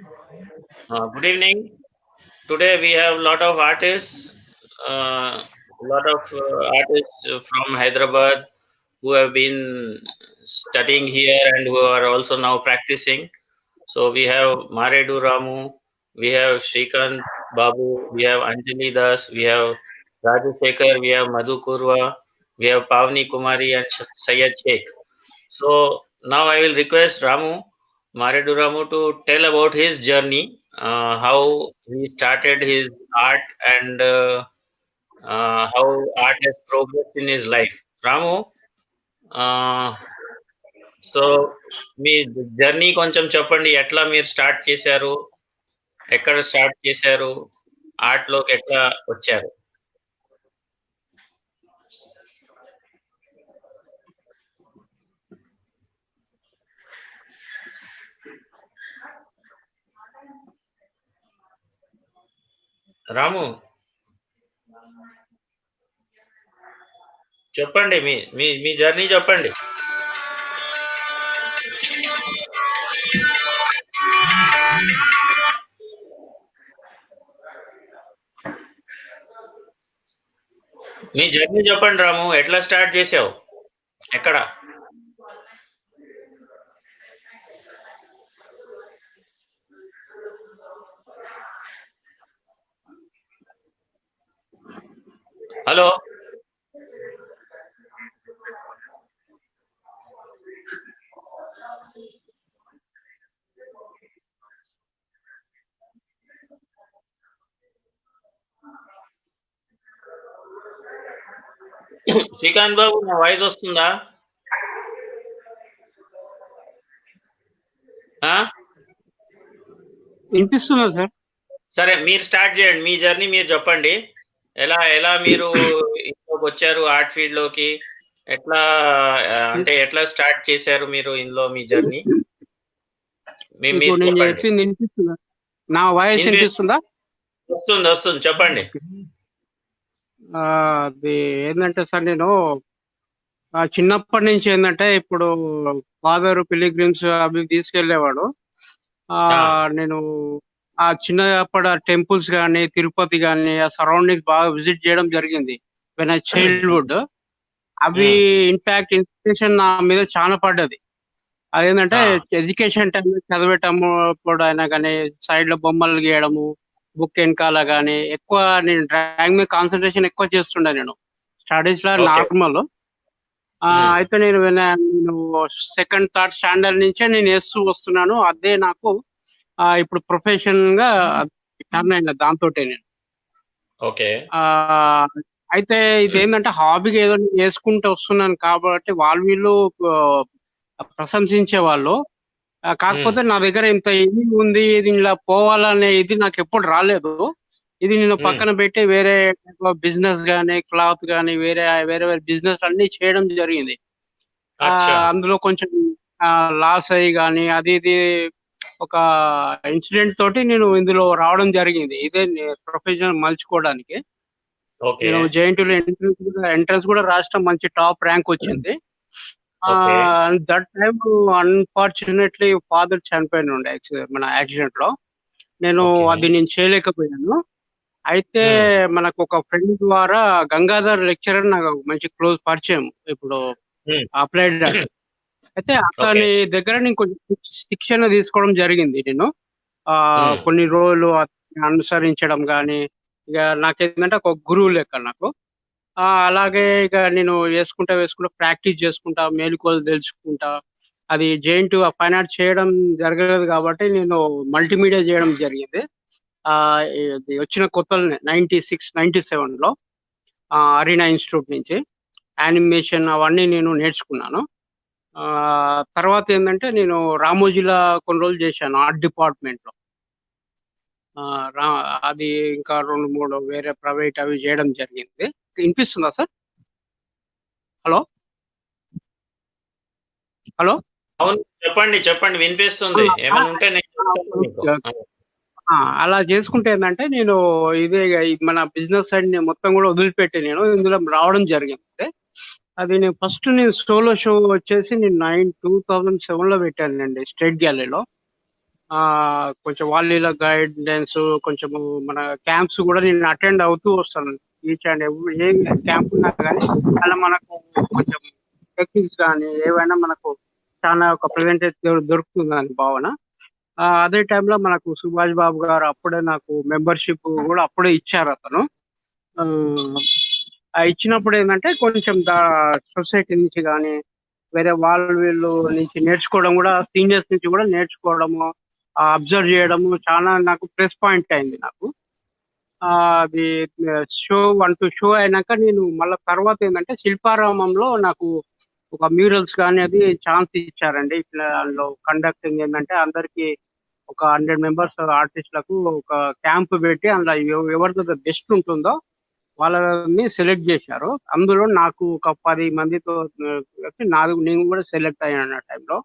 Good evening. Today we have a lot of artists, artists from Hyderabad who have been studying here and who are also now practicing. So we have Maredu Ramu, we have Shrikant Babu, we have Anjali Das, we have Rajasekhar, we have Madhu Kurwa, we have Pavni Kumari and Syed Sheikh. So now I will request Maredu Ramu to tell about his journey, how he started his art and how art has progressed in his life. Ramu, uh, so మీ journey కొంచెం చెప్పండి. ఎట్లా మీరు start చేశారు? ఎక్కడ start చేశారు? ఆర్ట్‌లోకి ఎట్లా వచ్చారు? రాము చెప్పండి. మీ మీ మీ జర్నీ చెప్పండి. మీ జర్నీ చెప్పండి రాము. ఎట్లా స్టార్ట్ చేసావు? ఎక్కడ? హలో! శ్రీకాంత్ బాబు నా వాయిస్ వస్తుందా? ఆ? వినిపిస్తున్నది సార్. సరే మీరు స్టార్ట్ చేయండి. మీ జర్నీ మీరు చెప్పండి. ఎలా ఎలా మీరు ఇందులోకి వచ్చారు ఆర్ట్ ఫీల్డ్ లోకి? ఎట్లా అంటే ఎట్లా స్టార్ట్ చేశారు మీరు ఇందులో మీ జర్నీ? మీకు మీరు నేను చెప్పండి. చెప్పింది వినిపిస్తుందా? నా వాయిస్ వినిపిస్తుందా? వస్తుంది వస్తుంది చెప్పండి. అది ఏంటంటే సార్, నేను చిన్నప్పటి నుంచి ఏంటంటే, ఇప్పుడు ఫాదర్ పిలిగ్రిమ్స్ అవి తీసుకెళ్లేవాడు. నేను ఆ చిన్నప్పటి టెంపుల్స్ కానీ, తిరుపతి కానీ, ఆ సరౌండింగ్స్ బాగా విజిట్ చేయడం జరిగింది వెన్ ఐ చైల్డ్హుడ్. అవి ఇంపాక్ట్ ఇన్స్పిరేషన్ నా మీద చాలా పడ్డది. అదేంటంటే ఎడ్యుకేషన్ టైంలో చదివేటప్పుడు అయినా కానీ సైడ్ లో బొమ్మలు గీయడము, బుక్ వెనకాల కానీ ఎక్కువ నేను డ్రాయింగ్ మీద కాన్సన్ట్రేషన్ ఎక్కువ చేస్తుండే. నేను స్టడీస్ లో నార్మల్. అయితే నేను సెకండ్ థర్డ్ స్టాండర్డ్ నుంచే నేను వేస్తూ వస్తున్నాను. అదే నాకు ఇప్పుడు ప్రొఫెషన్ గా టర్న్ అయిన దాంతోటే నేను. అయితే ఇది ఏంటంటే హాబీగా ఏదో వేసుకుంటూ వస్తున్నాను కాబట్టి వీళ్ళు ప్రశంసించే వాళ్ళు. కాకపోతే నా దగ్గర ఇంత ఇది ఉంది, ఇది ఇలా పోవాలనే ఇది నాకు ఎప్పుడు రాలేదు. ఇది నేను పక్కన పెట్టి వేరే బిజినెస్ గానీ, క్లాత్ గానీ, వేరే వేరే బిజినెస్ అన్ని చేయడం జరిగింది. అందులో కొంచెం లాస్ అయ్యి కానీ అది ఇది ఒక ఇన్సిడెంట్ తోటి నేను ఇందులో రావడం జరిగింది. ఇదే ప్రొఫెషన్ మలుచుకోవడానికి. నేను జేఎన్టీయూలో ఎంట్రన్స్ కూడా రాష్ట్రం మంచి టాప్ ర్యాంక్ వచ్చింది. దట్ టైమ్ అన్ఫార్చునేట్లీ ఫాదర్ చనిపోయిన ఉండే మన యాక్సిడెంట్ లో. నేను చేయలేకపోయాను. అయితే మనకు ఒక ఫ్రెండ్ ద్వారా గంగాధర్ లెక్చరర్ నాకు మంచి క్లోజ్ పరిచయం ఇప్పుడు అప్లైడ్. అయితే అతని దగ్గర నేను కొంచెం శిక్షణ తీసుకోవడం జరిగింది. నేను కొన్ని రోజులు అనుసరించడం కానీ, ఇక నాకేంటంటే ఒక గురువు లెక్క నాకు. అలాగే ఇక నేను వేసుకుంటా ప్రాక్టీస్ చేసుకుంటా, మేలుకోలు తెలుసుకుంటా. అది జేఎన్టీయూ ఫైన్ ఆర్ట్ చేయడం జరగలేదు కాబట్టి నేను మల్టీమీడియా చేయడం జరిగింది. ఇది వచ్చిన కొత్తలోనే 96, 97లో అరీనా ఇన్స్టిట్యూట్ నుంచి యానిమేషన్ అవన్నీ నేను నేర్చుకున్నాను. తర్వాత ఏంటంటే నేను రామోజీలో కొన్ని రోజులు చేశాను ఆర్ట్ డిపార్ట్మెంట్లో. అది ఇంకా 2-3 వేరే ప్రైవేట్ అవి చేయడం జరిగింది. వినిపిస్తుందా సార్? హలో హలో చెప్పండి చెప్పండి వినిపిస్తుంది. అలా చేసుకుంటే ఏంటంటే నేను ఇదే మన బిజినెస్ సైడ్ మొత్తం కూడా వదిలిపెట్టి నేను ఇందులో రావడం జరిగింది. అది నేను సోలో షో వచ్చేసి నేను 2007లో పెట్టానండి స్టేట్ గ్యాలరీలో. కొంచెం వాళ్ళ గైడెన్స్, కొంచెము మన క్యాంప్స్ కూడా నేను అటెండ్ అవుతూ వస్తాను. Each and every A camp ఉన్నా కానీ అలా మనకు కొంచెం టెక్నిక్స్ కానీ ఏవైనా మనకు చాలా ఒక ప్రజెంటేజ్ దొరుకుతుందని భావన. అదే టైంలో మనకు సుభాష్ బాబు గారు అప్పుడే నాకు మెంబర్షిప్ కూడా అప్పుడే ఇచ్చారు అతను. ఇచ్చినప్పుడు ఏంటంటే కొంచెం సొసైటీ నుంచి కానీ వేరే వాళ్ళు వీళ్ళు నుంచి నేర్చుకోవడం కూడా, సీనియర్స్ నుంచి కూడా నేర్చుకోవడము, అబ్జర్వ్ చేయడము చాలా నాకు ప్లస్ పాయింట్ అయింది నాకు. అది షో 1, 2 షో అయినాక నేను మళ్ళీ తర్వాత ఏంటంటే శిల్పారామంలో నాకు ఒక మ్యూరల్స్ కానీ అది ఛాన్స్ ఇచ్చారండి. ఇట్లా అందులో కండక్టింగ్ ఏంటంటే అందరికి ఒక 100 మెంబర్స్ ఆర్టిస్టులకు ఒక క్యాంప్ పెట్టి అందులో ఎవరితో బెస్ట్ ఉంటుందో వాళ్ళని సెలెక్ట్ చేశారు. అందులో నాకు ఒక 10 మందితో నేను కూడా సెలెక్ట్ అయ్యాను ఆ టైంలో.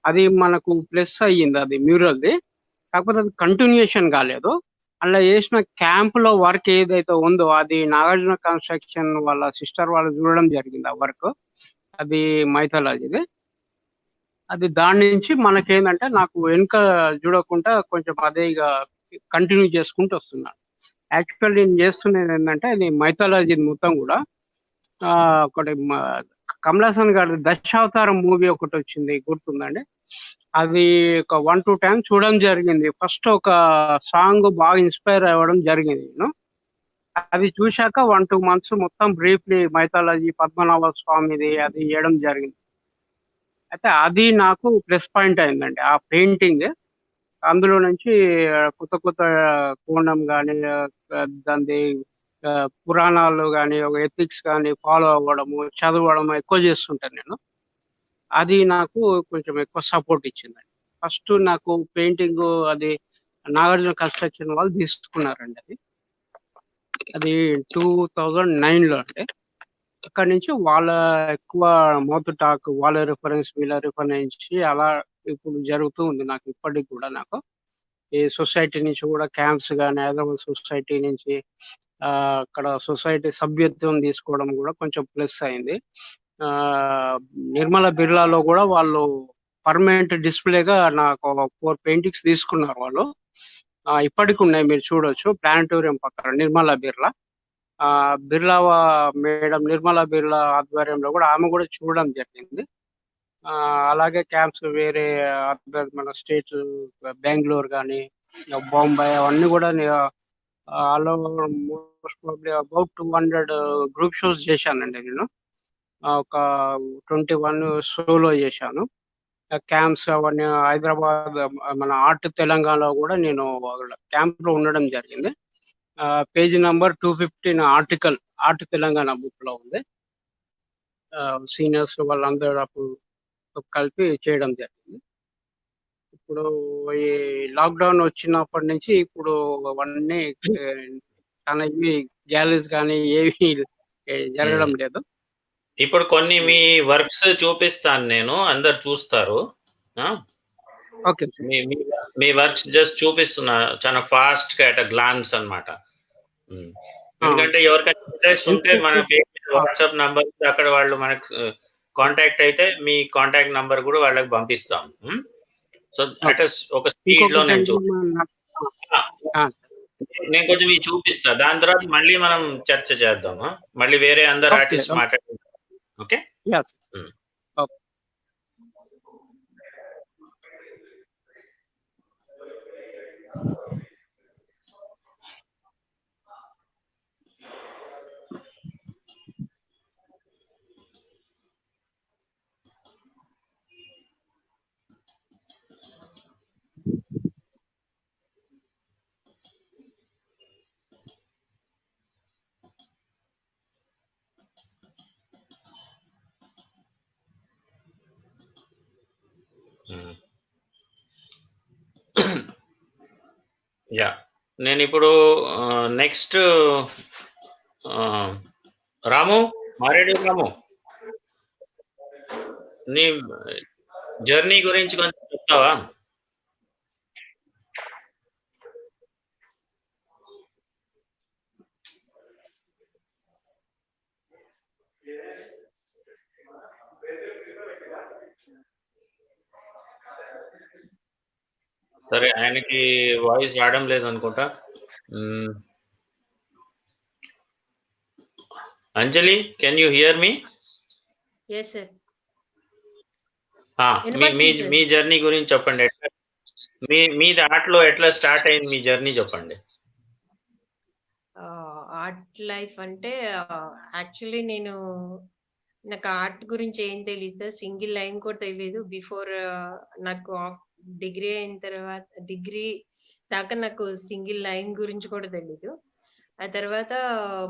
అది మనకు ప్లస్ అయ్యింది అది మ్యూరల్ది. కాకపోతే అది కంటిన్యూషన్ కాలేదు. అందులో చేసిన క్యాంప్లో వర్క్ ఏదైతే ఉందో అది నాగార్జున కన్స్ట్రక్షన్ వాళ్ళ సిస్టర్ వాళ్ళు చూడడం జరిగింది ఆ వర్క్. అది మైథాలజీది. అది దాని నుంచి మనకేందంటే నాకు వెనుక చూడకుండా కొంచెం అదే ఇక కంటిన్యూ చేసుకుంటూ వస్తున్నాను. యాక్చువల్ నేను చేస్తున్నది ఏంటంటే అది మైథాలజీ మొత్తం కూడా ఒకటి కమల్ హాసన్ గారి దశావతారం మూవీ ఒకటి వచ్చింది, గుర్తుందండి? అది ఒక 1, 2 టైమ్స్ చూడడం జరిగింది. ఫస్ట్ ఒక సాంగ్ బాగా ఇన్స్పైర్ అవ్వడం జరిగింది నేను. అది చూశాక 1, 2 మంత్స్ మొత్తం బ్రీఫ్లీ మైథాలజీ పద్మనాభ స్వామిది అది చేయడం జరిగింది. అయితే అది నాకు ప్లస్ పాయింట్ అయిందండి ఆ పెయింటింగ్. అందులో నుంచి కొత్త కొత్త కోణం కానీ దాని పురాణాలు కానీ ఒక ఎథిక్స్ కానీ ఫాలో అవ్వడము, చదవడం ఎక్కువ చేస్తుంటాను నేను. అది నాకు కొంచెం ఎక్కువ సపోర్ట్ ఇచ్చిందండి. ఫస్ట్ నాకు పెయింటింగ్ అది నాగార్జున కన్స్ట్రక్షన్ వాళ్ళు తీసుకున్నారండి. అది 2009లో అండి. అక్కడి నుంచి వాళ్ళ ఎక్కువ మౌత్ టాక్, వాళ్ళ రిఫరెన్స్ వీళ్ళ రిఫరెన్స్ అలా ఇప్పుడు జరుగుతూ ఉంది నాకు ఇప్పటికి కూడా. నాకు ఈ సొసైటీ నుంచి కూడా క్యాంప్స్ కానీ, హైదరాబాద్ సొసైటీ నుంచి అక్కడ సొసైటీ సభ్యత్వం తీసుకోవడం కూడా కొంచెం ప్లస్ అయింది. నిర్మల బిర్లాలో కూడా వాళ్ళు పర్మనెంట్ డిస్ప్లేగా నాకు 4 పెయింటింగ్స్ తీసుకున్నారు వాళ్ళు. ఇప్పటికి ఉన్నాయి, మీరు చూడొచ్చు ప్లానటోరియం పక్కన నిర్మల బిర్లా. బిర్లా మేడం నిర్మలా బిర్లా ఆధ్వర్యంలో కూడా ఆమె కూడా చూడడం జరిగింది. అలాగే క్యాంప్స్ వేరే మన స్టేట్ బెంగళూరు కానీ, బాంబే అవన్నీ కూడా all over most probably about 200 group shows చేశానండి నేను. ఒక 21 షోలో చేశాను. క్యాంప్స్ అవన్నీ హైదరాబాద్ మన ఆర్ట్ తెలంగాణలో కూడా నేను క్యాంప్లో ఉండడం జరిగింది. Page number 215 article art Telangana బుక్లో ఉంది. సీనియర్స్ వాళ్ళందరూ అప్పుడు కలిపి చేయడం జరిగింది. ఇప్పుడు ఈ లాక్డౌన్ వచ్చినప్పటి నుంచి ఇప్పుడు అవన్నీ చాలా ఇవి గ్యాలరీస్ కానీ ఏవి జరగడం లేదు. ఇప్పుడు కొన్ని మీ వర్క్స్ చూపిస్తాను నేను, అందరు చూస్తారు. Okay sir. మీ వర్క్స్ జస్ట్ చూపిస్తున్నా చాలా ఫాస్ట్ గా అట్ గ్లాన్స్ అన్నమాట. ఎందుకంటే ఎవరికైనా ఇంట్రెస్ట్ ఉంటే మన వాట్సాప్ నంబర్ అక్కడ వాళ్ళు మనకు కాంటాక్ట్ అయితే మీ కాంటాక్ట్ నంబర్ కూడా వాళ్ళకి పంపిస్తాం. సో అట్ ఒక స్పీడ్ లో నేను కొంచెం ఇవి చూపిస్తా, దాని తర్వాత మళ్ళీ మనం చర్చ చేద్దాము. మళ్ళీ వేరే అందరు ఆర్టిస్ట్ మాట్లాడుకుంటాం. ఓకే. యా, నేను ఇప్పుడు నెక్స్ట్ రాము, మారేడు రాము, నీ జర్నీ గురించి కొంచెం చెప్తావా? సరే, ఆయనకి వాయిస్ రావడం లేదు అనుకుంటా. Anjali, can you hear me? Yes sir. మీ జర్నీ గురించి చెప్పండి. మీది ఆర్ట్లో ఎట్లా స్టార్ట్ అయింది మీ జర్నీ చెప్పండి. ఆర్ట్ లైఫ్ అంటే యాక్చువల్లీ నాకు ఆర్ట్ గురించి ఏం తెలియదు సార్. సింగిల్ లైన్ కూడా తెలియదు. బిఫోర్ నాకు డిగ్రీ అయిన తర్వాత, డిగ్రీ దాకా నాకు సింగిల్ లైన్ గురించి కూడా తెలీదు. ఆ తర్వాత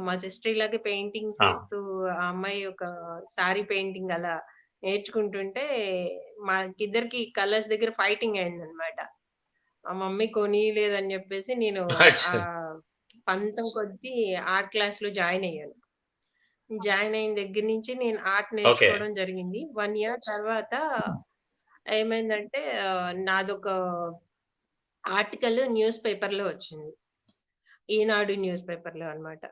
మా సిస్టర్ ఇలాగే పెయింటింగ్స్ వేస్తూ, ఆ అమ్మాయి ఒక సారీ పెయింటింగ్ అలా నేర్చుకుంటుంటే మాకిద్దరికి కలర్స్ దగ్గర ఫైటింగ్ అయిందనమాట. మా మమ్మీ కొనియలేదని చెప్పేసి నేను పంతం కొద్దీ ఆర్ట్ క్లాస్ లో జాయిన్ అయ్యాను. జాయిన్ అయిన దగ్గర నుంచి నేను ఆర్ట్ నేర్చుకోవడం జరిగింది. 1 ఇయర్ తర్వాత ఏమైందంటే నాదొక ఆర్టికల్ న్యూస్ పేపర్ లో వచ్చింది. ఈనాడు న్యూస్ పేపర్ లో అన్నమాట.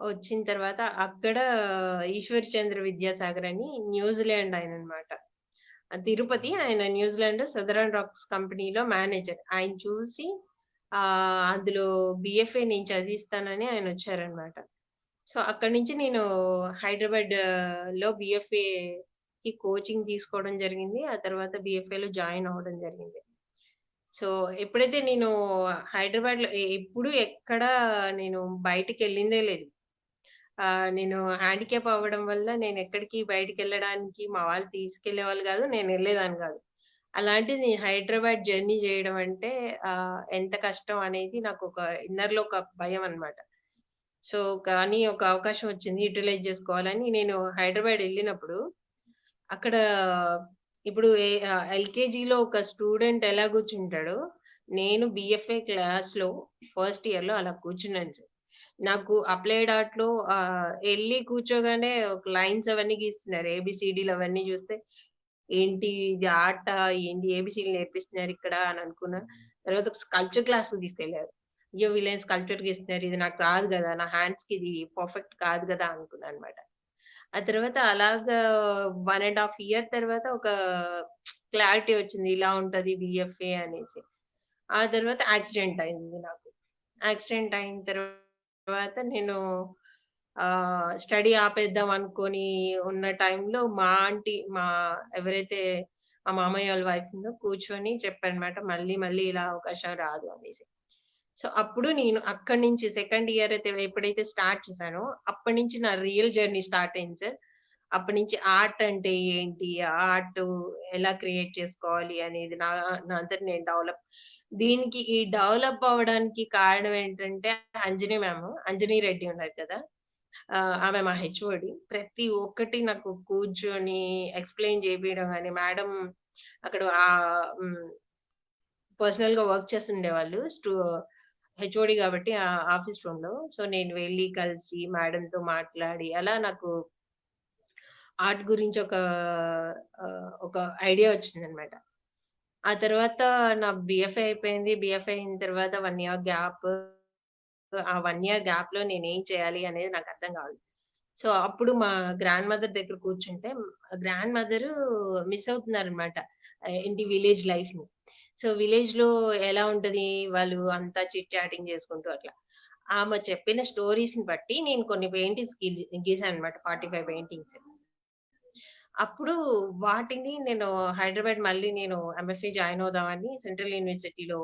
వచ్చిన తర్వాత అక్కడ ఈశ్వర్ చంద్ర విద్యాసాగర్ అని న్యూజిలాండ్ ఆయన అన్నమాట. తిరుపతి, ఆయన న్యూజిలాండ్ సదరన్ రాక్స్ కంపెనీలో మేనేజర్. ఆయన చూసి అందులో బిఎఫ్ఏ నేను చదివిస్తానని ఆయన వచ్చారనమాట. సో అక్కడి నుంచి నేను హైదరాబాద్ లో బిఎఫ్ఏ కి కోచింగ్ తీసుకోవడం జరిగింది. ఆ తర్వాత బిఎఫ్ఏ లో జాయిన్ అవ్వడం జరిగింది. సో ఎప్పుడైతే నేను హైదరాబాద్ లో ఎప్పుడు ఎక్కడ నేను బయటికి వెళ్ళిందే లేదు. నేను హ్యాండిక్యాప్ అవ్వడం వల్ల నేను ఎక్కడికి బయటికి వెళ్ళడానికి మా వాళ్ళు తీసుకెళ్లే వాళ్ళు కాదు, నేను వెళ్ళేదాన్ని కాదు. అలాంటిది నేను హైదరాబాద్ జర్నీ చేయడం అంటే ఎంత కష్టం అనేది నాకు ఒక ఇన్నర్ లో ఒక భయం అన్నమాట. సో కానీ ఒక అవకాశం వచ్చింది, యూటిలైజ్ చేసుకోవాలని నేను హైదరాబాద్ వెళ్ళినప్పుడు అక్కడ ఇప్పుడు ఎల్కేజీలో ఒక స్టూడెంట్ ఎలా కూర్చుంటాడో నేను బిఎఫ్ఏ క్లాస్ లో ఫస్ట్ ఇయర్ లో అలా కూర్చున్నాను సార్. నాకు అప్లైడ్ ఆర్ట్ లో వెళ్ళి కూర్చోగానే ఒక లైన్స్ అవన్నీ గీస్తున్నారు, ఏబిసిడీలు అవన్నీ చూస్తే ఏంటి ఇది ఆర్ట్, ఏంటి ఏబిసిడీలు నేర్పిస్తున్నారు ఇక్కడ అని అనుకున్నా. తర్వాత ఒక స్కల్ప్చర్ క్లాస్ తీసుకెళ్లారు. అయ్యో వీళ్ళేం స్కల్ప్చర్ గీస్తున్నారు, ఇది నాకు రాదు కదా, నా హ్యాండ్స్ కి ఇది పర్ఫెక్ట్ కాదు కదా అనుకున్నా అనమాట. ఆ తర్వాత అలాగా 1.5 ఇయర్ తర్వాత ఒక క్లారిటీ వచ్చింది, ఇలా ఉంటది బిఎఫ్ఏ అనేసి. ఆ తర్వాత యాక్సిడెంట్ అయింది నాకు. యాక్సిడెంట్ అయిన తర్వాత నేను స్టడీ ఆపేద్దాం అనుకొని ఉన్న టైంలో మా ఆంటీ, ఎవరైతే మా మామయ్య వాళ్ళ వైఫ్ ఉందో కూర్చొని చెప్పారనమాట, మళ్ళీ ఇలా అవకాశం రాదు అనేసి. సో అప్పుడు నేను అక్కడి నుంచి సెకండ్ ఇయర్ అయితే ఎప్పుడైతే స్టార్ట్ చేశానో అప్పటి నుంచి నా రియల్ జర్నీ స్టార్ట్ అయింది సార్. అప్పటి నుంచి ఆర్ట్ అంటే ఏంటి, ఆర్ట్ ఎలా క్రియేట్ చేసుకోవాలి అనేది నా అంతటి నేను డెవలప్. దీనికి ఈ డెవలప్ అవ్వడానికి కారణం ఏంటంటే అంజనీ రెడ్డి ఉన్నారు కదా, ఆమె మా హెచ్ఓడి. ప్రతి ఒక్కటి నాకు కూర్చొని ఎక్స్ప్లెయిన్ చేపించడం కానీ, మేడం అక్కడ పర్సనల్ గా వర్క్ చేస్తుండేవాళ్ళు హెచ్ఓడి కాబట్టి ఆఫీస్ రూమ్ లో. సో నేను వెళ్ళి కలిసి మేడంతో మాట్లాడి అలా నాకు ఆర్ట్ గురించి ఒక ఐడియా వచ్చిందనమాట. ఆ తర్వాత నా బిఎఫ్ఏ అయిపోయింది. బిఎఫ్ఏ అయిన తర్వాత 1 ఇయర్ గ్యాప్. ఆ 1 ఇయర్ గ్యాప్ లో నేనేం చేయాలి అనేది నాకు అర్థం కావాలి. సో అప్పుడు మా గ్రాండ్ మదర్ దగ్గర కూర్చుంటే, గ్రాండ్ మదర్ మిస్ అవుతున్నారనమాట ఏంటి విలేజ్ లైఫ్ ని. సో విలేజ్ లో ఎలా ఉంటది, వాళ్ళు అంతా చిట్ చాటింగ్ చేసుకుంటూ అట్లా. ఆమె చెప్పిన స్టోరీస్ ని బట్టి నేను కొన్ని పెయింటింగ్స్ గీసాను అనమాట, 45 పెయింటింగ్స్. అప్పుడు వాటిని నేను హైదరాబాద్ మళ్ళీ నేను ఎంఎఫ్ఏ జాయిన్ అవుదామని సెంట్రల్ యూనివర్సిటీలో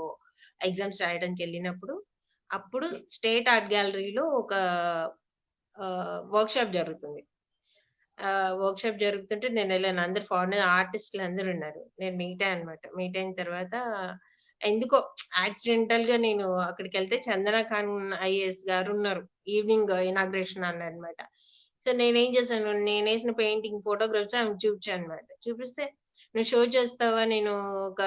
ఎగ్జామ్స్ రాయడానికి వెళ్ళినప్పుడు, అప్పుడు స్టేట్ ఆర్ట్ గ్యాలరీలో ఒక వర్క్ షాప్ జరుగుతుంది. వర్క్ షాప్ జరుగుతుంటే నేను వెళ్ళాను. అందరు ఫారినర్ ఆర్టిస్టులు అందరూ ఉన్నారు. నేను మీట్ అయ్యాను అనమాట. మీట్ అయిన తర్వాత ఎందుకో యాక్సిడెంటల్ గా నేను అక్కడికి వెళ్తే చందన ఖాన్ ఐఏఎస్ గారు ఉన్నారు. ఈవినింగ్ ఇనాగ్రేషన్ అన్నమాట. సో నేనేం చేశాను, నేను వేసిన పెయింటింగ్ ఫోటోగ్రాఫ్స్ ఆమె చూపించాను అనమాట. చూపిస్తే నువ్వు షో చేస్తావా, నేను ఒక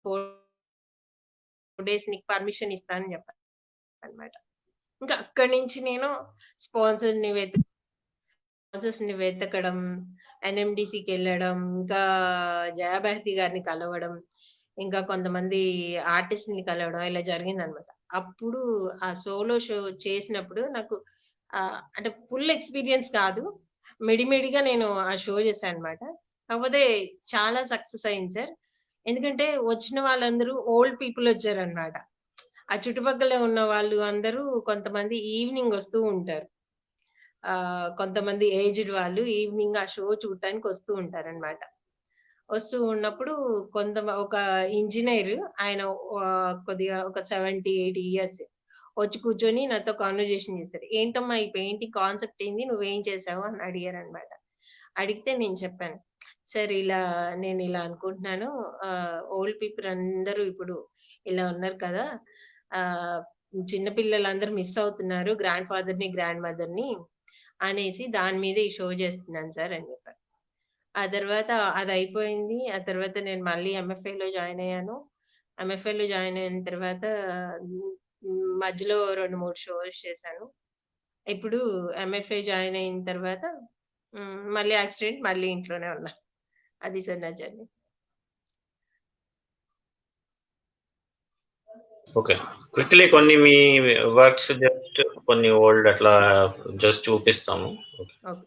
4 డేస్ నీకు పర్మిషన్ ఇస్తానని చెప్పాను అనమాట. ఇంకా అక్కడి నుంచి నేను స్పాన్సర్స్ ని వెతకడం, ఎన్ఎండిసికి వెళ్ళడం, ఇంకా జయాభారతి గారిని కలవడం, ఇంకా కొంతమంది ఆర్టిస్ట్ ని కలవడం ఇలా జరిగిందనమాట. అప్పుడు ఆ సోలో షో చేసినప్పుడు నాకు అంటే ఫుల్ ఎక్స్పీరియన్స్ కాదు, మెడిమెడిగా నేను ఆ షో చేశాను అనమాట. కాకపోతే చాలా సక్సెస్ అయింది సార్. ఎందుకంటే వచ్చిన వాళ్ళందరూ ఓల్డ్ పీపుల్ వచ్చారనమాట. ఆ చుట్టుపక్కల ఉన్న వాళ్ళు అందరూ కొంతమంది ఈవినింగ్ వస్తూ ఉంటారు. కొంతమంది ఏజ్డ్ వాళ్ళు ఈవినింగ్ ఆ షో చూడటానికి వస్తూ ఉంటారనమాట. వస్తూ ఉన్నప్పుడు ఒక ఇంజినీర్ ఆయన కొద్దిగా ఒక 70, 80 ఇయర్స్ వచ్చి కూర్చొని నాతో కాన్వర్జేషన్ చేశారు. "ఏంటమ్మా ఈ పెయింటింగ్ కాన్సెప్ట్ ఏంది? నువ్వేం చేసావు?" అని అడిగారనమాట. అడిగితే నేను చెప్పాను. "సార్ నేనిలా అనుకుంటున్నాను. ఓల్డ్ పీపుల్ అందరూ ఇప్పుడు ఇలా ఉన్నారు కదా! ఆహ్, చిన్న పిల్లలందరూ మిస్ అవుతున్నారు గ్రాండ్ ఫాదర్‌ని, గ్రాండ్ మదర్‌ని అనేసి దాని మీద ఈ షో చేస్తున్నాను సార్" అని చెప్పాను. ఆ తర్వాత అదయిపోయింది. ఆ తర్వాత నేను మళ్ళీ ఎంఎఫ్ఏలో జాయిన్ అయ్యాను. ఎంఎఫ్ఏలో జాయిన్ అయిన తర్వాత మధ్యలో 2, 3 షోస్ చేశాను. ఇప్పుడు ఎంఎఫ్ఏ జాయిన్ అయిన తర్వాత మళ్ళీ యాక్సిడెంట్ మళ్ళీ ఇంట్లోనే ఉన్నా. అది సార్ నా జర్నీ. ఓకే. క్విక్లీ కొన్ని మీ వర్క్స్ జస్ట్ కొన్ని ఓల్డ్ అట్లా జస్ట్ చూపిస్తాము. ఓకే.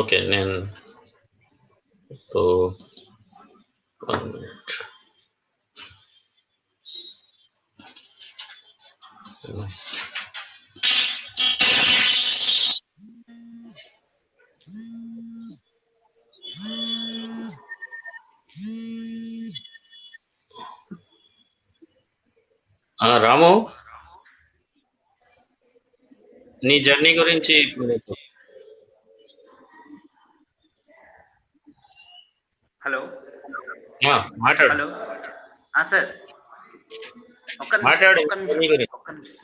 ఓకే. నేను సో 1 మినిట్. రాము, నీ జర్నీ గురించి హలో. మాట్లాడు. హలో. సార్ మాట్లాడు. ఒక్క నిమిషం.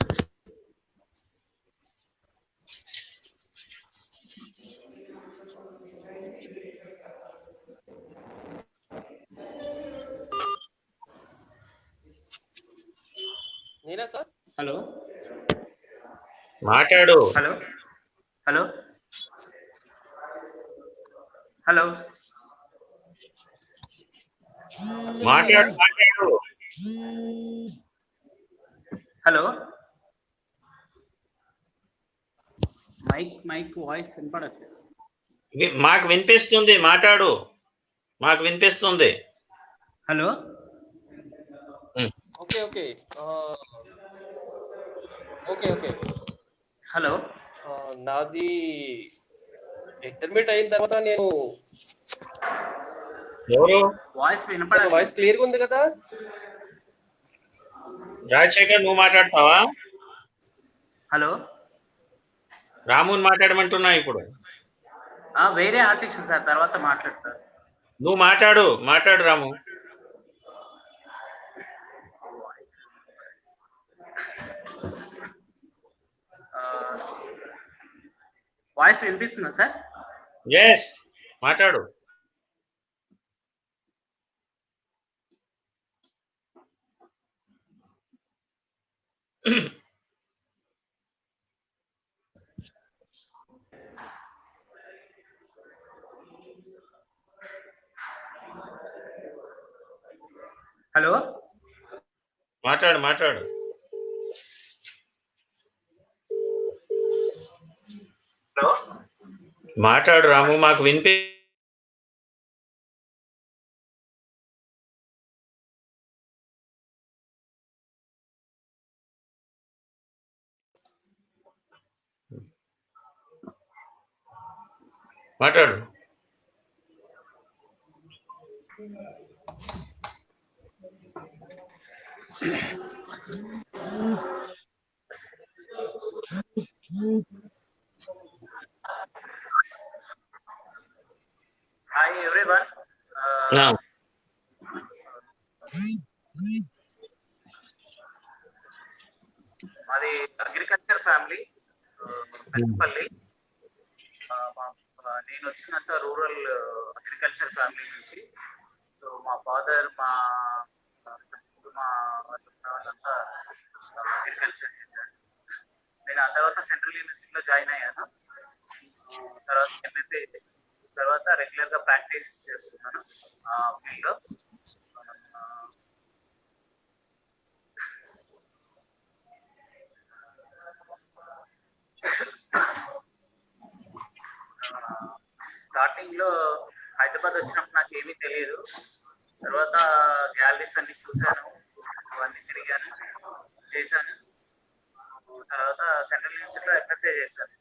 నేనా సార్? హలో. మాట్లాడు. హలో. హలో. హలో. మాట్లాడు. హలో. మైక్ వాయిస్ వినపడట్లేదు. మాకు వినిపిస్తుంది. మాట్లాడు. మాకు వినిపిస్తుంది. Hello. Okay okay okay okay hello. నాది ఇంటర్మీడియట్ అయిన తర్వాత నేను ఎవరు? వాయిస్ వినపడట్లేదు. వాయిస్ క్లియర్గా ఉంది కదా? రాజశేఖర్, నువ్వు మాట్లాడతావా? హలో. రాముని మాట్లాడమంటున్నా ఇప్పుడు. వేరే ఆర్టిస్ట్ సార్, తర్వాత మాట్లాడతారు. నువ్వు మాట్లాడు రాము. వాయిస్ వినిపిస్తుందా సార్? ఎస్, మాట్లాడు. హలో. మాట్లాడు. హలో. మాట్లాడు రాము, మాకు మాట్లాడు. Hi everyone. మాది అగ్రికల్చర్ ఫ్యామిలీ, పెద్దపల్లి. నేను వచ్చినంత రూరల్ అగ్రికల్చర్ ఫ్యామిలీ నుంచి. సో మా ఫాదర్ మా వాళ్ళంతా అగ్రికల్చర్ చేశారు. నేను ఆ తర్వాత సెంట్రల్ యూనివర్సిటీలో జాయిన్ అయ్యాను. తర్వాత ఎంఎఫ్ఏ తర్వాత రెగ్యులర్ గా ప్రాక్టీస్ చేస్తున్నాను ఫీల్డ్ లో. స్టార్టింగ్ లో హైదరాబాద్ వచ్చినప్పుడు నాకు ఏమీ తెలియదు. తర్వాత గ్యాలరీస్ అన్ని చూశాను, అవన్నీ తిరిగాను, చేశాను. తర్వాత సెంట్రల్ యూనివర్సిటీలో ఎంఎఫ్ఏ చేశాను.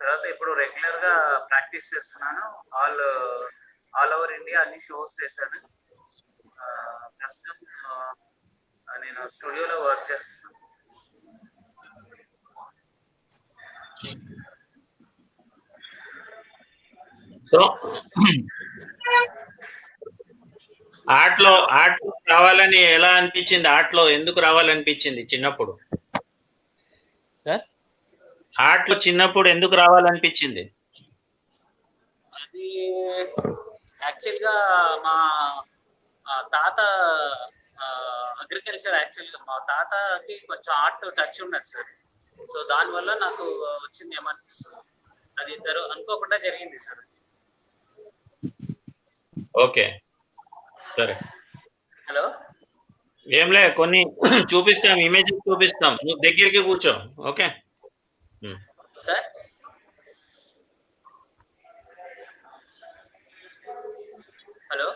తర్వాత ఇప్పుడు రెగ్యులర్ గా ప్రాక్టీస్ చేస్తున్నాను. ఆల్ ఓవర్ ఇండియా అన్ని షోస్ చేశాను. ప్రస్తుతం నేను స్టూడియోలో వర్క్ చేస్తున్నాను. సో ఆర్ట్ లో రావాలని ఎలా అనిపించింది? ఆర్ట్ లో ఎందుకు రావాలనిపించింది చిన్నప్పుడు? సార్ ఆర్ట్ లో చిన్నప్పుడు ఎందుకు రావాలనిపించింది? అది యాక్చువల్ గా మా తాత అగ్రికల్చర్, యాక్చువల్గా మా తాతకి కొంచెం ఆర్ట్ టచ్ ఉన్నది సార్. సో దానివల్ల నాకు వచ్చింది ఏమనిపిస్తుంది, అది అనుకోకుండా జరిగింది సార్. ఓకే, సరే. హలో, ఏంలే, కొన్ని చూపిస్తాం, ఇమేజెస్ చూపిస్తాం, నువ్వు దగ్గరికి కూర్చో. Okay sir. హలో,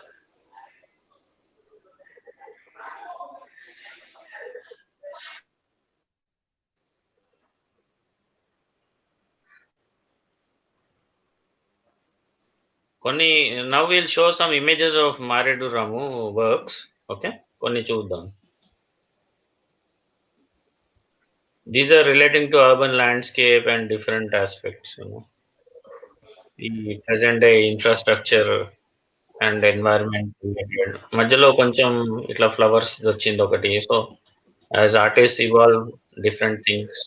కొన్ని now will show some images of మారేడు రాము వర్క్స్. ఓకే, కొన్ని చూద్దాం. These are relating to urban landscape and different aspects, you know. The present day infrastructure and environment related. మధ్యలో కొంచెం ఇట్లా ఫ్లవర్స్ వచ్చింది ఒకటి. So as artists evolve different things.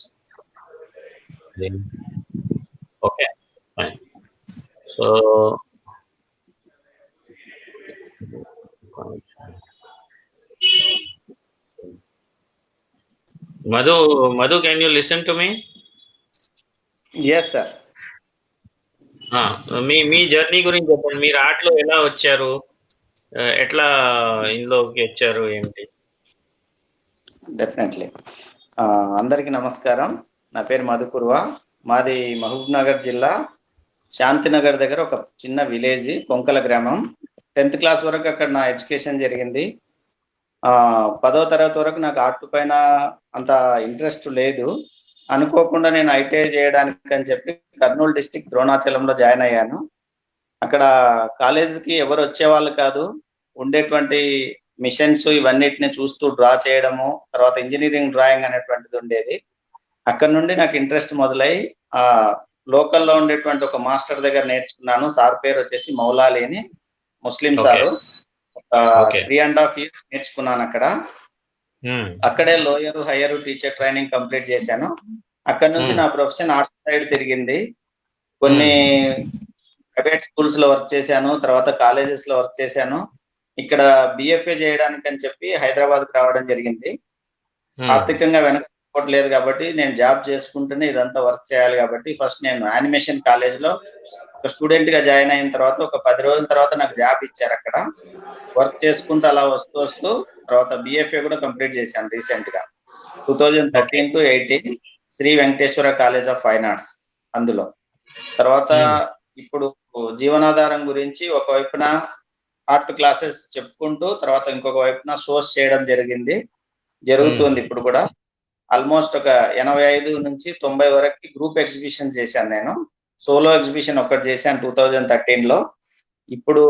Okay, fine. So Madhu, can you listen to me? Yes, sir. Me journey గురించి చెప్పండి. మీరు ఆర్ట్లో ఎలా వచ్చారు, ఎట్లా ఇందులోకి వచ్చారు, ఏంటి? డెఫినెట్లీ. అందరికీ నమస్కారం. నా పేరు మధుకుర్వ. మాది మహబూబ్ నగర్ జిల్లా శాంతినగర్ దగ్గర ఒక చిన్న విలేజ్, కొంకల గ్రామం. 10th క్లాస్ వరకు అక్కడ నా ఎడ్యుకేషన్ జరిగింది. 10వ తరగతి వరకు నాకు ఆర్ట్ పైన అంత ఇంట్రెస్ట్ లేదు. అనుకోకుండా నేను ఐటీఐ చేయడానికి అని చెప్పి కర్నూలు డిస్టిక్ ద్రోణాచలంలో జాయిన్ అయ్యాను. అక్కడ కాలేజీకి ఎవరు వచ్చేవాళ్ళు కాదు. ఉండేటువంటి మిషన్స్ ఇవన్నిటిని చూస్తూ డ్రా చేయడము, తర్వాత ఇంజనీరింగ్ డ్రాయింగ్ అనేటువంటిది ఉండేది. అక్కడ నుండి నాకు ఇంట్రెస్ట్ మొదలై లోకల్లో ఉండేటువంటి ఒక మాస్టర్ దగ్గర నేర్చుకున్నాను. సార్ పేరు వచ్చేసి మౌలాలి అని, ముస్లిం సారు. 3.5 years నేర్చుకున్నాను అక్కడ. అక్కడే lower higher teacher training complete చేశాను. అక్కడ నుంచి నా ప్రొఫెషన్ ఆర్ట్ సైడ్ తిరిగింది. కొన్ని ప్రైవేట్ స్కూల్స్ లో వర్క్ చేశాను, తర్వాత కాలేజెస్ లో వర్క్ చేశాను. ఇక్కడ బిఎఫ్ఏ చేయడానికి అని చెప్పి హైదరాబాద్ కు రావడం జరిగింది. ఆర్థికంగా వెనకపోవట్లేదు కాబట్టి నేను జాబ్ చేసుకుంటూనే ఇదంతా వర్క్ చేయాలి కాబట్టి ఫస్ట్ నేను యానిమేషన్ కాలేజ్ లో ఒక స్టూడెంట్ గా జాయిన్ అయిన తర్వాత ఒక 10 రోజుల తర్వాత నాకు జాబ్ ఇచ్చారు. అక్కడ వర్క్ చేసుకుంటూ అలా వస్తూ తర్వాత బిఎఫ్ఏ కూడా కంప్లీట్ చేశాను రీసెంట్ గా 2013 to 18 Sri Venkateswara College of Fine Arts. అందులో తర్వాత ఇప్పుడు జీవనాధారం గురించి ఒకవైపున ఆర్ట్ క్లాసెస్ చెప్పుకుంటూ తర్వాత ఇంకొక వైపున షోస్ చేయడం జరుగుతుంది. ఇప్పుడు కూడా ఆల్మోస్ట్ ఒక 85 నుంచి 90 వరకు గ్రూప్ ఎగ్జిబిషన్ చేశాను. నేను సోలో ఎగ్జిబిషన్ ఒకటి చేశాను 2013 లో. ఇప్పుడు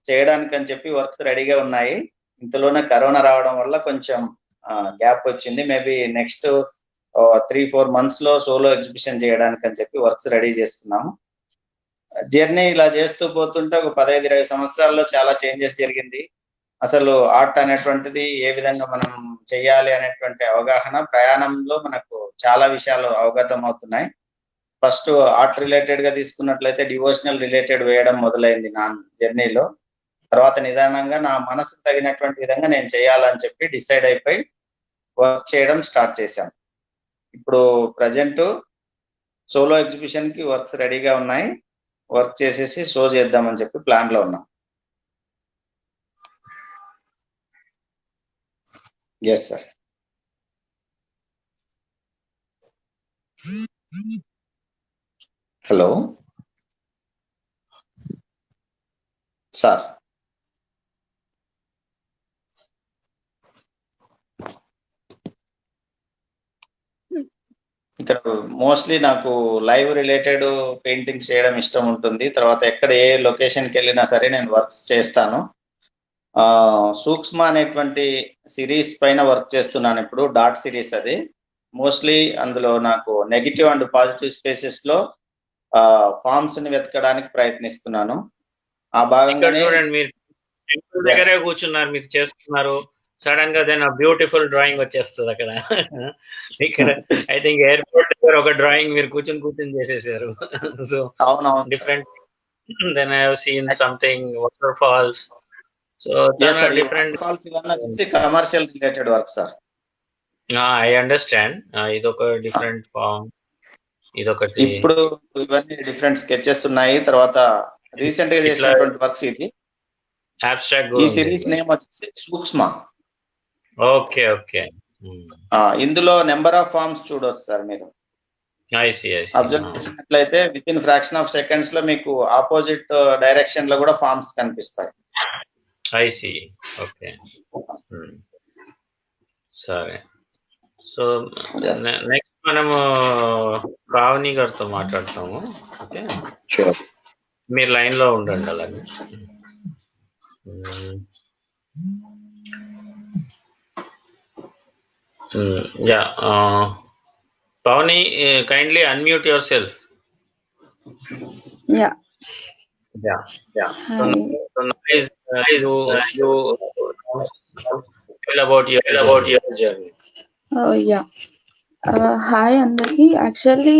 చేయడానికి అని చెప్పి వర్క్స్ రెడీగా ఉన్నాయి. ఇంతలోనే కరోనా రావడం వల్ల కొంచెం గ్యాప్ వచ్చింది. మేబీ నెక్స్ట్ 3-4 months లో సోలో ఎగ్జిబిషన్ చేయడానికి అని చెప్పి వర్క్స్ రెడీ చేస్తున్నాము. జర్నీ ఇలా చేస్తూ పోతుంటే ఒక 15-20 సంవత్సరాల్లో చాలా చేంజెస్ జరిగింది. అసలు ఆర్ట్ అనేటువంటిది ఏ విధంగా మనం చెయ్యాలి అనేటువంటి అవగాహన ప్రయాణంలో మనకు చాలా విషయాలు అవగతం అవుతున్నాయి. ఫస్ట్ ఆర్ట్ రిలేటెడ్ గా తీసుకున్నట్లయితే డివోషనల్ రిలేటెడ్ వేయడం మొదలైంది నా జర్నీలో. తర్వాత నిదానంగా నా మనసుకు తగినటువంటి విధంగా నేను చేయాలని చెప్పి డిసైడ్ అయిపోయి వర్క్ చేయడం స్టార్ట్ చేశాను. ఇప్పుడు ప్రజెంట్ సోలో ఎగ్జిబిషన్ కి వర్క్స్ రెడీగా ఉన్నాయి. వర్క్ చేసేసి షో చేద్దామని చెప్పి ప్లాన్ లో ఉన్నాం. Yes sir. Hello sir. ఇక్కడ మోస్ట్లీ నాకు లైవ్ రిలేటెడ్ పెయింటింగ్స్ చేయడం ఇష్టం ఉంటుంది. తర్వాత ఎక్కడ ఏ లొకేషన్కి వెళ్ళినా సరే నేను వర్క్స్ చేస్తాను. సూక్ష్మ అనేటువంటి సిరీస్ పైన వర్క్ చేస్తున్నాను ఇప్పుడు. డాట్ సిరీస్ అది. మోస్ట్లీ అందులో నాకు నెగిటివ్ అండ్ పాజిటివ్ స్పేసెస్ లో ఫార్మ్స్ ని వెతకడానికి ప్రయత్నిస్తున్నాను. ఆ భాగంగానే మీరు దగ్గరే కూర్చున్నారు, మీరు చేస్తున్నారు, సడన్ గా దెన్ బ్యూటిఫుల్ డ్రాయింగ్ వచ్చేస్తుంది అక్కడ. ఇక్కడ ఐ థింక్ ఎయిర్పోర్ట్ దగ్గర ఒక డ్రాయింగ్ మీరు కూర్చొని చేసేసారు. So different. Then I have seen something waterfalls. So different commercial related work sir. I understand. ఇదొక డిఫరెంట్ ఫామ్, ఇదొకటి. ఇప్పుడు ఇవన్నీ డిఫరెంట్ స్కెచెస్ ఉన్నాయి. తర్వాత రీసెంట్ గా చేసినటువంటి వర్క్స్ ఇది అబ్స్ట్రాక్ట్. ఈ సిరీస్ నేమ్ వచ్చేసి సూక్ష్మ. Okay okay. ఇందులో నెంబర్ ఆఫ్ ఫార్మ్స్ చూడవచ్చు సార్ మీరు. అబ్జర్వ్ చేసినట్లయితే within fraction of seconds లో మీకు ఆపోజిట్ డైరెక్షన్ లో కూడా ఫార్మ్స్ కనిపిస్తాయి. I see. ఓకే సరే. సో నెక్స్ట్ మనము పావని గారితో మాట్లాడతాము. ఓకే, మీరు లైన్ లో ఉండండి అలాగే. Yeah, Pavani, kindly unmute yourself. Yeah. So now you tell about your journey. Oh yeah. Hi అందరికి. యాక్చువల్లీ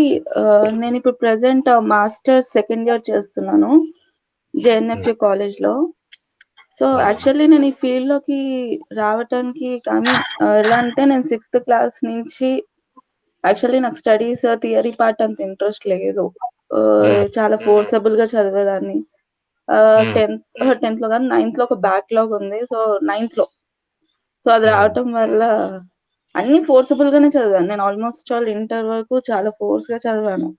నేను ఇప్పుడు ప్రెసెంట్ మాస్టర్స్ సెకండ్ ఇయర్ చేస్తున్నాను జేఎన్ఎఫ్యు కాలేజ్ లో. సో యాక్చువల్లీ నేను ఈ ఫీల్డ్ లోకి రావటానికి కానీ ఎలా అంటే, నేను 6th క్లాస్ నుంచి యాక్చువల్లీ నాకు స్టడీస్ థియరీ పార్ట్ అంత ఇంట్రెస్ట్ లేదు. చాలా ఫోర్సబుల్ గా చదివేదాన్ని. 10th లో కానీ 9th లో ఒక బ్యాక్లాగ్ ఉంది. సో 9th లో అది రావటం వల్ల అన్ని ఫోర్సబుల్ గానే చదివాను. నేను ఆల్మోస్ట్ ఇంటర్ వరకు చాలా ఫోర్స్ గా చదివాను.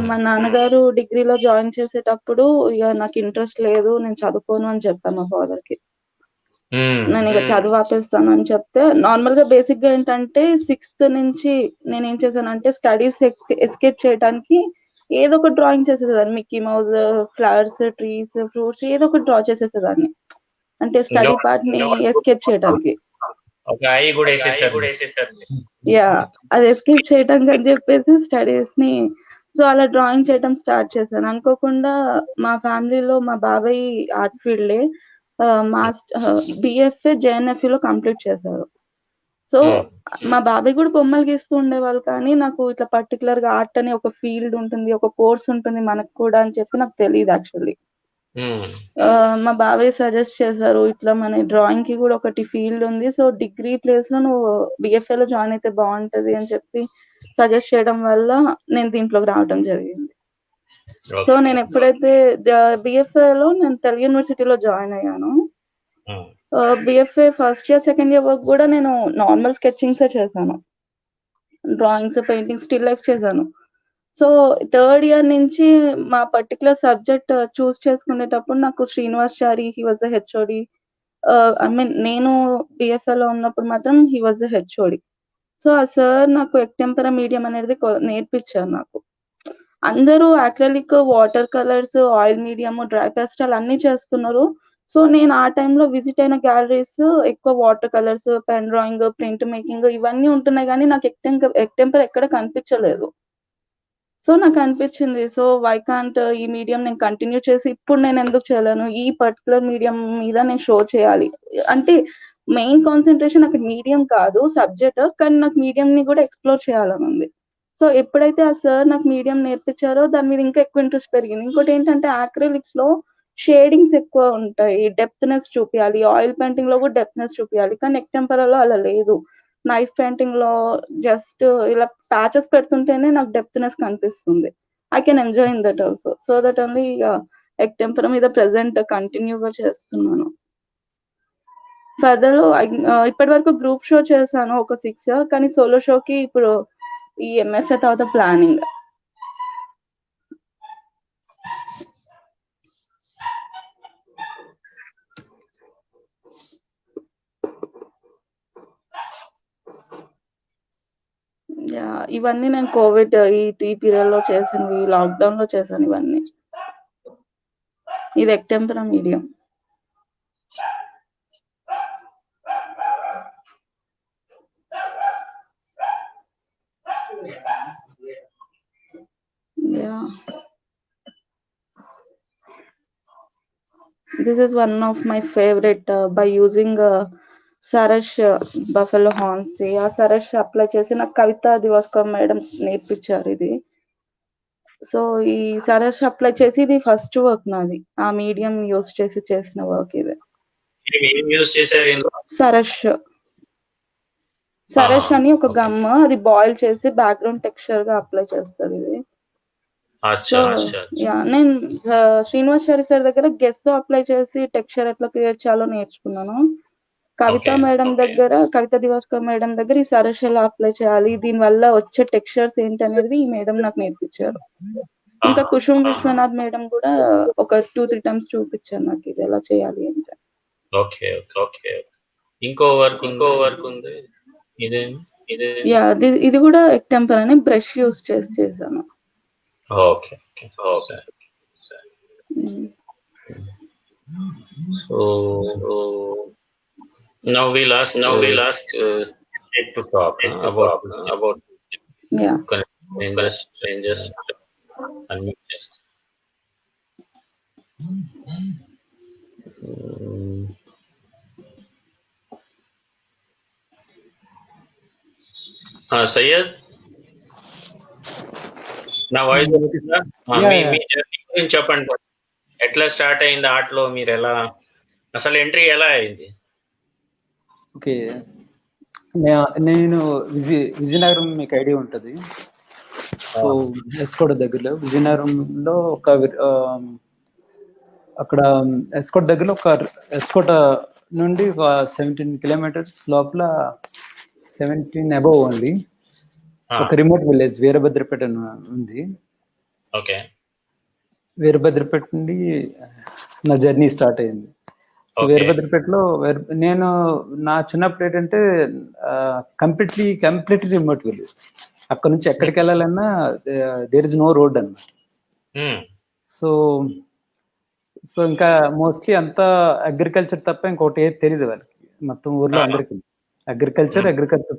మా నాన్నగారు డిగ్రీలో జాయిన్ చేసేటప్పుడు ఇక నాకు ఇంట్రెస్ట్ లేదు, నేను చదువుకోను అని చెప్పాను మా ఫాదర్ కి. నేను ఇక చదువు ఆపేస్తాను అని చెప్తే, నార్మల్ గా బేసిక్ గా ఏంటంటే 6th నుంచి నేను ఏం చేశానంటే స్టడీస్ ఎస్కేప్ చేయడానికి ఏదో ఒక డ్రాయింగ్ చేసేదాన్ని. మిక్కీ మౌజ్, ఫ్లవర్స్, ట్రీస్, ఫ్రూట్స్ ఏదో ఒక డ్రా చేసేసేదాన్ని. అంటే స్టడీ పార్ట్ ని ఎస్కేప్ చేయడానికి. యా, అది ఎస్కేప్ చేయడానికి అని చెప్పేసి స్టడీస్ ని సో అలా డ్రాయింగ్ చేయడం స్టార్ట్ చేశాను. అనుకోకుండా మా ఫ్యామిలీలో మా బాబాయ్ ఆర్ట్ ఫీల్డే బిఎఫ్ఏ జేఎన్ఎఫ్యు లో కంప్లీట్ చేశారు. సో మా బాబాయ్ కూడా బొమ్మలు గీస్తూ ఉండేవాళ్ళు, కానీ నాకు ఇట్లా పర్టికులర్ గా ఆర్ట్ అని ఒక ఫీల్డ్ ఉంటుంది, ఒక కోర్స్ ఉంటుంది మనకు కూడా అని చెప్పి నాకు తెలియదు యాక్చువల్లీ. మా బాబాయ్ సజెస్ట్ చేశారు, ఇట్లా మన డ్రాయింగ్ కి కూడా ఒకటి ఫీల్డ్ ఉంది, సో డిగ్రీ ప్లేస్ లో నువ్వు బిఎఫ్ఏ లో జాయిన్ అయితే బాగుంటది అని చెప్పి సజెస్ట్ చేయడం వల్ల నేను దీంట్లోకి రావడం జరిగింది. సో నేను ఎప్పుడైతే బిఎఫ్ఏ లో నేను తెలుగు యూనివర్సిటీలో జాయిన్ అయ్యాను. BFA first year second year వరకు కూడా నేను నార్మల్ స్కెచింగ్స్ చేశాను, డ్రాయింగ్స్, పెయింటింగ్, స్టిల్ లైఫ్ చేశాను. సో 3rd ఇయర్ నుంచి మా పర్టికులర్ సబ్జెక్ట్ చూస్ చేసుకునేటప్పుడు నాకు Srinivas Chari, he was the HOD. I mean నేను బిఎఫ్ఏ లో ఉన్నప్పుడు మాత్రం he was the HOD. So ఆ సార్ నాకు ఎక్టెంపరా మీడియం అనేది నేర్పించారు నాకు. అందరూ acrylic, water colours, oil medium, dry pastel అన్ని చేస్తున్నారు. సో నేను ఆ టైంలో విజిట్ అయిన గ్యాలరీస్ ఎక్కువ water colours, pen drawing, print making ఇవన్నీ ఉంటున్నాయి, కానీ నాకు ఎక్టెంపర్ ఎక్కడ కనిపించలేదు. సో నాకు అనిపించింది, సో వై కాంట్ ఈ మీడియం నేను కంటిన్యూ చేసి ఇప్పుడు నేను ఎందుకు చేయలేను, ఈ పర్టికులర్ మీడియం మీద నేను షో చేయాలి. అంటే మెయిన్ కాన్సన్ట్రేషన్ అక్కడ మీడియం కాదు సబ్జెక్ట్, కానీ నాకు మీడియం ని కూడా ఎక్స్ప్లోర్ చేయాలని ఉంది. సో ఎప్పుడైతే ఆ సార్ నాకు మీడియం నేర్పించారో దాని మీద ఇంకా ఎక్కువ ఇంట్రెస్ట్ పెరిగింది. ఇంకోటి ఏంటంటే అక్రిలిక్స్ లో షేడింగ్స్ ఎక్కువ ఉంటాయి, డెప్త్నెస్ చూపించాలి. ఆయిల్ పెయింటింగ్ లో కూడా డెప్త్నెస్ చూపించాలి, కానీ ఎక్టెంపరలో అలా లేదు. నైఫ్ పెయింటింగ్ లో జస్ట్ ఇలా ప్యాచెస్ పెడుతుంటేనే నాకు డెప్త్నెస్ కనిపిస్తుంది. I can enjoy in that also. So that only egg tempera మీద ప్రెసెంట్ కంటిన్యూగా చేస్తున్నాను. ఫర్దర్ ఇప్పటి వరకు గ్రూప్ షో చేశాను ఒక 6, కానీ సోలో షోకి ఇప్పుడు ఈ ఎంఎఫ్ఏ తర్వాత ప్లానింగ్. ఇవన్నీ నేను కోవిడ్ ఈ పీరియడ్ లో చేసినవి, లాక్డౌన్ లో చేశాను ఇవన్నీ. ఇది ఎక్టెంపరా medium. This is one of my favorite by using Sarash Buffalo Horns. ఆ సరష్ అప్లై చేసి నాకు కవిత దివాస్కర్ మేడం నేర్పించారు ఇది. సో ఈ సరష్ అప్లై చేసి ఇది ఫస్ట్ వర్క్ నాది, ఆ మీడియం యూస్ చేసి చేసిన వర్క్ ఇది. సరష్ అని ఒక గమ్, అది బాయిల్ చేసి బ్యాక్గ్రౌండ్ టెక్స్చర్ గా అప్లై చేస్తారు ఇది. సో నేను శ్రీనివాస్ సార్ దగ్గర గెస్ట్ అప్లై చేసి టెక్స్చర్ ఎట్లా క్రియేట్ చేయాలో నేర్చుకున్నాను. కవిత మేడం దగ్గర, కవిత దివాస్కర్ మేడం దగ్గర ఈ సరష్ ఎలా అప్లై చేయాలి, దీని వల్ల వచ్చే టెక్స్చర్స్ ఏంటి అనేది ఈ మేడం నాకు నేర్పించారు. ఇంకా కుసుమ్ విశ్వనాథ్ మేడం కూడా ఒక 2-3 టైమ్స్ చూపించారు నాకు ఇది ఎలా చేయాలి అంటే. Okay okay. ఇంకో వర్క్ ఉంది ఇది కూడా ఎక్టెంపర్ అని బ్రష్ యూస్ చేసి చేశాను. Okay. So now we'll ask to talk about changes and changes. Syed, నా వాయిస్ మీ జర్నీ గురించి చెప్పండి. ఎట్లా స్టార్ట్ అయింది ఆర్ట్లో, మీరు ఎలా అసలు ఎంట్రీ ఎలా అయింది? ఓకే, నేను విజయనగరం మీకు ఐడియా ఉంటుంది. సో ఎస్కోట దగ్గరలో విజయనగరంలో ఒక అక్కడ ఎస్కోట దగ్గరలో ఎస్కోట నుండి ఒక 17 కిలోమీటర్స్ లోపల 17 అబౌవ్ ఓన్లీ ఒక రిమోట్ విలేజ్ వీరభద్రపేట ఉంది. ఓకే, వీరభద్రపేట నుండి నా జర్నీ స్టార్ట్ అయింది. సో వీరభద్రపేటలో నేను నా చిన్నప్పుడు ఏంటంటే కంప్లీట్లీ రిమోట్ విలేజ్. అక్కడ నుంచి ఎక్కడికి వెళ్ళాలన్నా దేర్ ఇస్ నో రోడ్ అన్నమాట. సో ఇంకా మోస్ట్లీ అంతా అగ్రికల్చర్ తప్ప ఇంకోటి ఏది తెలియదు వాళ్ళకి, మొత్తం ఊర్లో అందరికి అగ్రికల్చర్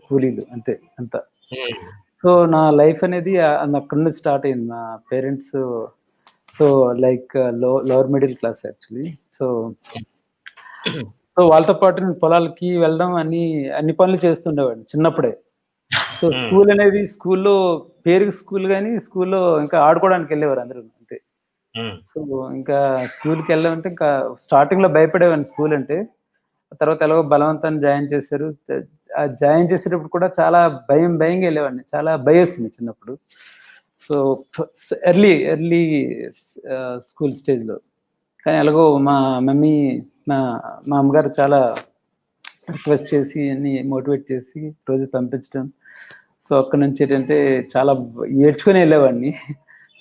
కూలీలు అంతే అంతా. సో నా లైఫ్ అనేది అక్కడ నుంచి స్టార్ట్ అయింది. మా parents like lower middle class actually. So వాళ్ళతో పాటు నేను పొలాలకి వెళ్ళడం అన్ని పనులు చేస్తుండేవాడిని చిన్నప్పుడే. సో స్కూల్ అనేది స్కూల్లో పేరుకి స్కూల్ కానీ స్కూల్లో ఇంకా ఆడుకోవడానికి వెళ్ళేవారు అందరూ అంతే. సో ఇంకా స్కూల్కి వెళ్ళామంటే ఇంకా స్టార్టింగ్ లో భయపడేవాడిని స్కూల్ అంటే. తర్వాత ఎలాగో బలవంతాన్ని జాయిన్ చేశారు. జాయిన్ చేసేటప్పుడు కూడా చాలా భయంగా వెళ్ళేవాడిని, చాలా భయస్తుంది చిన్నప్పుడు. సో ఎర్లీ స్కూల్ స్టేజ్లో. కానీ ఎలాగో మా మమ్మీ మా అమ్మగారు చాలా రిక్వెస్ట్ చేసి అన్ని మోటివేట్ చేసి రోజు పంపించడం. సో అక్కడ నుంచి ఏంటంటే చాలా ఏడ్చుకొని వెళ్ళేవాడిని.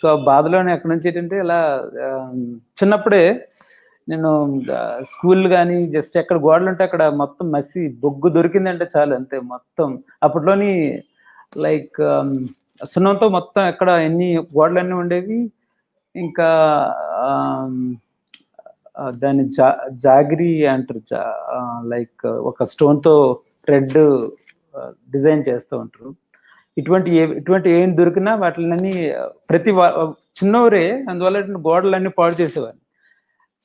సో ఆ బాధలోనే అక్కడ నుంచి ఏంటంటే ఇలా చిన్నప్పుడే నేను స్కూల్ కానీ జస్ట్ ఎక్కడ గోడలు ఉంటే అక్కడ మొత్తం మసి బొగ్గు దొరికిందంటే చాలు అంతే. మొత్తం అప్పట్లోని లైక్ సున్నంతో మొత్తం ఎక్కడ ఎన్ని గోడలన్నీ ఉండేవి. ఇంకా దాన్ని జాగిరి అంటారు, లైక్ ఒక స్టోన్తో రెడ్ డిజైన్ చేస్తూ ఉంటారు. ఇటువంటి ఏం దొరికినా వాటిని ప్రతి చిన్నవరే, అందువల్ల గోడలన్నీ పాడు చేసేవారు.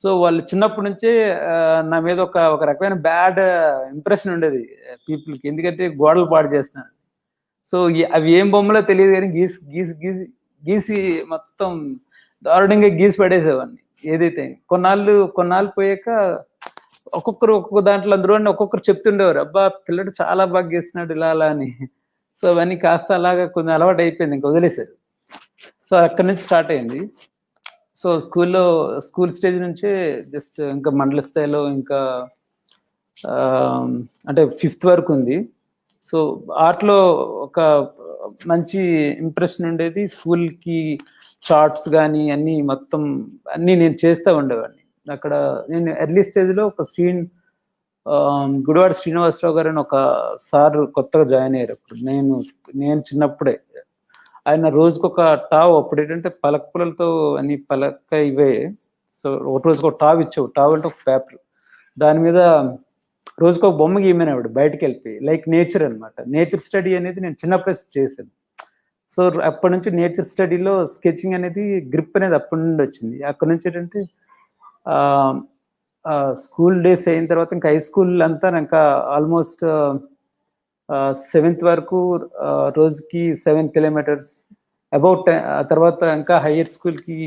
సో వాళ్ళు చిన్నప్పటి నుంచే నా మీద ఒక రకమైన బ్యాడ్ ఇంప్రెషన్ ఉండేది పీపుల్కి, ఎందుకంటే గోడలు పాడు చేస్తున్నాను. సో అవి ఏం బొమ్మలో తెలియదు కానీ గీసి మొత్తం దారుణంగా గీసి పడేసేవాడిని. ఏదైతే కొన్నాళ్ళు పోయాక ఒక్కొక్క దాంట్లో అందులో ఒక్కొక్కరు చెప్తుండేవారు, అబ్బా పిల్లడు చాలా బాగా చేస్తున్నాడు ఇలా అలా అని. సో అవన్నీ కాస్త అలాగా కొంచెం అలవాటు అయిపోయింది, ఇంకా వదిలేశారు. సో అక్కడి నుంచి స్టార్ట్ అయింది. సో స్కూల్ స్టేజ్ నుంచే జస్ట్ ఇంకా మండల స్థాయిలో ఇంకా అంటే 5th వరకు ఉంది. సో ఆర్ట్లో ఒక మంచి ఇంప్రెషన్ ఉండేది. స్కూల్కి చార్ట్స్ కానీ అన్నీ నేను చేస్తూ ఉండేవాడిని. అక్కడ నేను ఎర్లీ స్టేజ్లో ఒక గుడివాడ శ్రీనివాసరావు గారు అని ఒక సార్ కొత్తగా జాయిన్ అయ్యారు. అప్పుడు నేను చిన్నప్పుడే ఆయన రోజుకొక టావ్, అప్పుడు ఏంటంటే పలక పుల్లలతో అన్ని పలక ఇవే. సో ఒక రోజుకు ఒక టావ్ ఇచ్చావు. టావ్ అంటే ఒక పేపర్, దాని మీద రోజుకు ఒక బొమ్మ గీయమనేవాడు బయటకు వెళ్ళిపోయి, లైక్ నేచర్ అనమాట. నేచర్ స్టడీ అనేది నేను చిన్నప్పుడే చేశాను. సో అప్పటి నుంచి నేచర్ స్టడీలో స్కెచింగ్ అనేది గ్రిప్ అనేది అప్పటి నుండి వచ్చింది. అక్కడ నుంచి ఏంటంటే స్కూల్ డేస్ అయిన తర్వాత ఇంకా హై స్కూల్ అంతా ఇంకా ఆల్మోస్ట్ 7th వరకు రోజుకి 7 kilometers అబౌట్. ఆ తర్వాత ఇంకా హయ్యర్ స్కూల్కి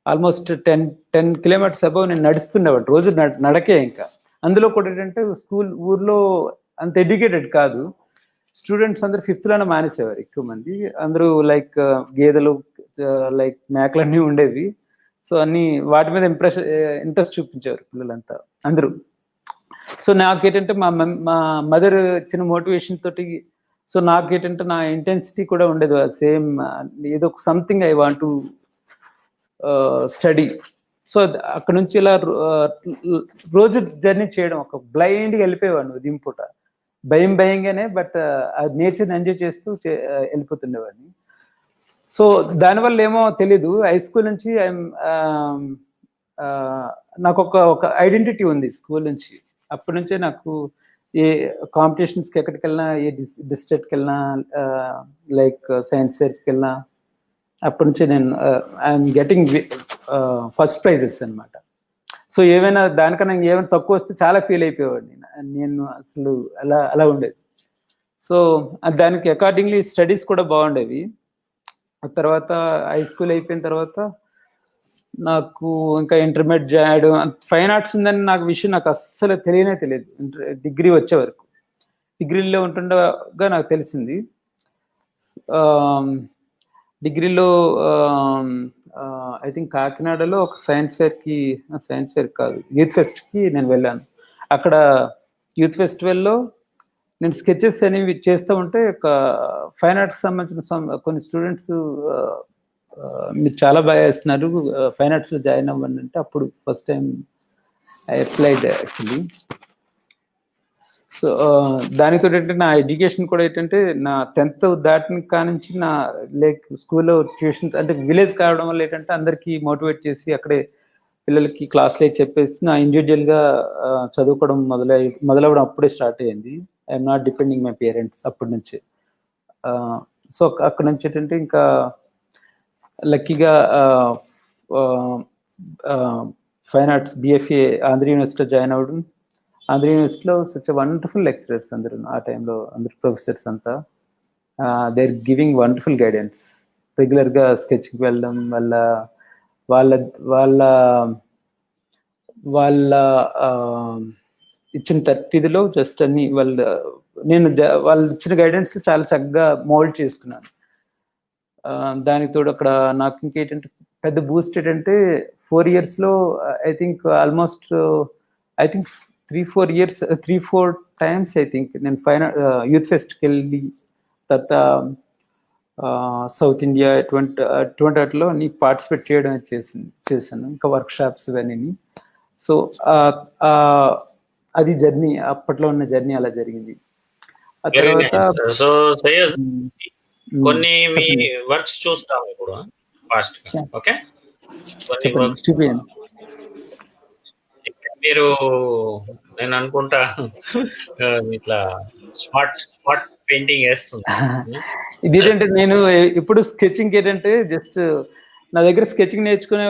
ఆల్మోస్ట్ 10 kilometers అబౌవ్ నేను నడుస్తుండేవాడు రోజు నడకే. ఇంకా అందులో కూడా ఏంటంటే ఊర్లో అంత ఎడ్యుకేటెడ్ కాదు స్టూడెంట్స్, అందరూ 5th లోనే మానేసేవారు ఎక్కువ మంది. అందరూ లైక్ గేదెలు లైక్ మేకలన్నీ ఉండేవి. సో అన్ని వాటి మీద ఇంట్రెస్ట్ చూపించేవారు పిల్లలంతా అందరూ. సో నాకేంటంటే మా మదర్ ఇచ్చిన మోటివేషన్ తోటి, సో నాకేంటంటే నా ఇంటెన్సిటీ కూడా ఉండేది సేమ్, ఏదో something I want to study. So అక్కడ నుంచి ఇలా రోజు జర్నీ చేయడం, ఒక బ్లైండ్గా వెళ్ళిపోయేవాడిని ఉదయం పూట, భయంగానే, బట్ ఆ నేచర్ని ఎంజాయ్ చేస్తూ వెళ్ళిపోతుండేవాడిని. సో దానివల్ల ఏమో తెలీదు, హై స్కూల్ నుంచి నాకు ఒక ఐడెంటిటీ ఉంది స్కూల్ నుంచి. అప్పటి నుంచే నాకు ఏ కాంపిటీషన్స్కి ఎక్కడికి వెళ్ళినా, ఏ డిస్ట్రిక్ట్కి వెళ్ళినా, లైక్ సైన్స్ ఫేర్స్కి వెళ్ళినా, అప్పటి నుంచి నేను ఐఎమ్ గెటింగ్ ఫస్ట్ ప్రైజెస్ అనమాట. సో ఏమైనా దానికన్నా ఏమైనా తక్కువ వస్తే చాలా ఫీల్ అయిపోయేవాడిని నేను, అసలు అలా ఉండేది. సో దానికి అకార్డింగ్లీ స్టడీస్ కూడా బాగుండేవి. ఆ తర్వాత హై స్కూల్ అయిపోయిన తర్వాత నాకు ఇంకా ఇంటర్మీడియట్ జాయిన్, ఫైన్ ఆర్ట్స్ ఉందని నాకు అస్సలు తెలియదు డిగ్రీ వచ్చే వరకు. డిగ్రీలో ఉంటుండగా నాకు తెలిసింది. డిగ్రీలో ఐ థింక్ కాకినాడలో ఒక సైన్స్ ఫేర్ కాదు, యూత్ ఫెస్ట్కి నేను వెళ్ళాను. అక్కడ యూత్ ఫెస్టివల్లో నేను స్కెచెస్ అనేవి చేస్తూ ఉంటే ఒక ఫైన్ ఆర్ట్స్ సంబంధించిన కొన్ని స్టూడెంట్స్, మీరు చాలా బాగా వేస్తున్నారు, ఫైన్ ఆర్ట్స్లో జాయిన్ అవ్వండి అంటే, అప్పుడు first time I applied actually. So దానితో ఏంటంటే నా ఎడ్యుకేషన్ కూడా ఏంటంటే నా 10th దాటిన కానుంచి నా లైక్ స్కూల్లో ట్యూషన్స్, అంటే విలేజ్ కావడం వల్ల ఏంటంటే అందరికీ మోటివేట్ చేసి అక్కడే పిల్లలకి క్లాస్లో చెప్పేసి నా ఇండివిజువల్గా చదువుకోవడం మొదలవడం అప్పుడే స్టార్ట్ అయ్యింది. I'm not depending my parents అప్పటి నుంచి. సో అక్కడ నుంచి ఏంటంటే ఇంకా లక్కీగా ఫైన్ ఆర్ట్స్ BFA ఆంధ్ర యూనివర్సిటీలో జాయిన్ అవ్వడం. ఆంధ్ర యూనివర్సిటీలో సచ్ వండర్ఫుల్ లెక్చరర్స్ అందరూ, ఆ టైంలో అందరు ప్రొఫెసర్స్ అంతా they are giving wonderful guidance. రెగ్యులర్గా స్కెచ్కి వెళ్ళడం వల్ల వాళ్ళ ఇచ్చిన 30లో జస్ట్ అన్ని వాళ్ళు ఇచ్చిన గైడెన్స్ చాలా చక్కగా మోల్డ్ చేసుకున్నాను. దానికి తోడు అక్కడ నాకు ఇంకేంటంటే పెద్ద బూస్ట్ ఏంటంటే 4 yearsలో I think almost 3-4 times I think నేను యూత్ ఫెస్ట్కి వెళ్ళి, తర్వాత సౌత్ ఇండియా అటువంటి వాటిలో అన్ని పార్టిసిపేట్ చేయడం చేశాను, ఇంకా వర్క్షాప్స్ ఇవన్నీ. సో అది జర్నీ, అప్పట్లో ఉన్న జర్నీ అలా జరిగింది. ఆ తర్వాత సో కొన్ని మీ వర్క్స్ చూస్తాము ఇప్పుడు ఫాస్ట్. ఓకే, చూపించండి. మీరు నేను అనుకుంటా ఇట్లా స్పాట్ పెయింటింగ్ వేస్తుంది. ఇది ఏంటంటే నేను ఇప్పుడు స్కెచింగ్ ఏంటంటే జస్ట్ నా దగ్గర స్కెచింగ్ నేర్చుకునే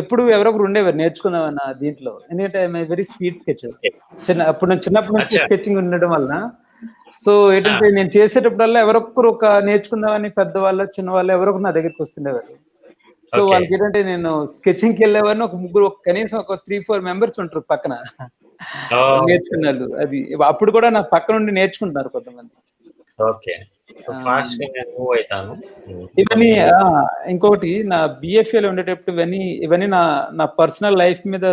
ఎప్పుడు ఎవరొకరు ఉండేవారు నేర్చుకునేవారు నా దీంట్లో. ఎందుకంటే ఐ వెరీ స్పీడ్ స్కెచ్. చిన్నప్పటి నుంచి స్కెచింగ్ ఉండడం వల్ల, సో ఏంటంటే నేను చేసేటప్పుడల్లా ఎవరొక్కరు నేర్చుకుందామని పెద్దవాళ్ళు చిన్నవాళ్ళు ఎవరొకరు నా దగ్గరికి వస్తుండేవారు. సో వాళ్ళకి ఏంటంటే నేను స్కెచింగ్కి వెళ్ళేవాడిని, ఒక ముగ్గురు కనీసం ఒక 3-4 మెంబర్స్ ఉంటారు పక్కన నేర్చుకున్నారు. అది అప్పుడు కూడా నా పక్క నుండి నేర్చుకుంటున్నారు కొంతమంది. ఓకే, ఫాస్ట్ గా నేను మూవ్ అవుతాను. ఇవన్నీ ఇంకొకటి నా బిఎఫ్ఏలో ఉండేటప్పుడు ఇవన్నీ నా పర్సనల్ లైఫ్ మీద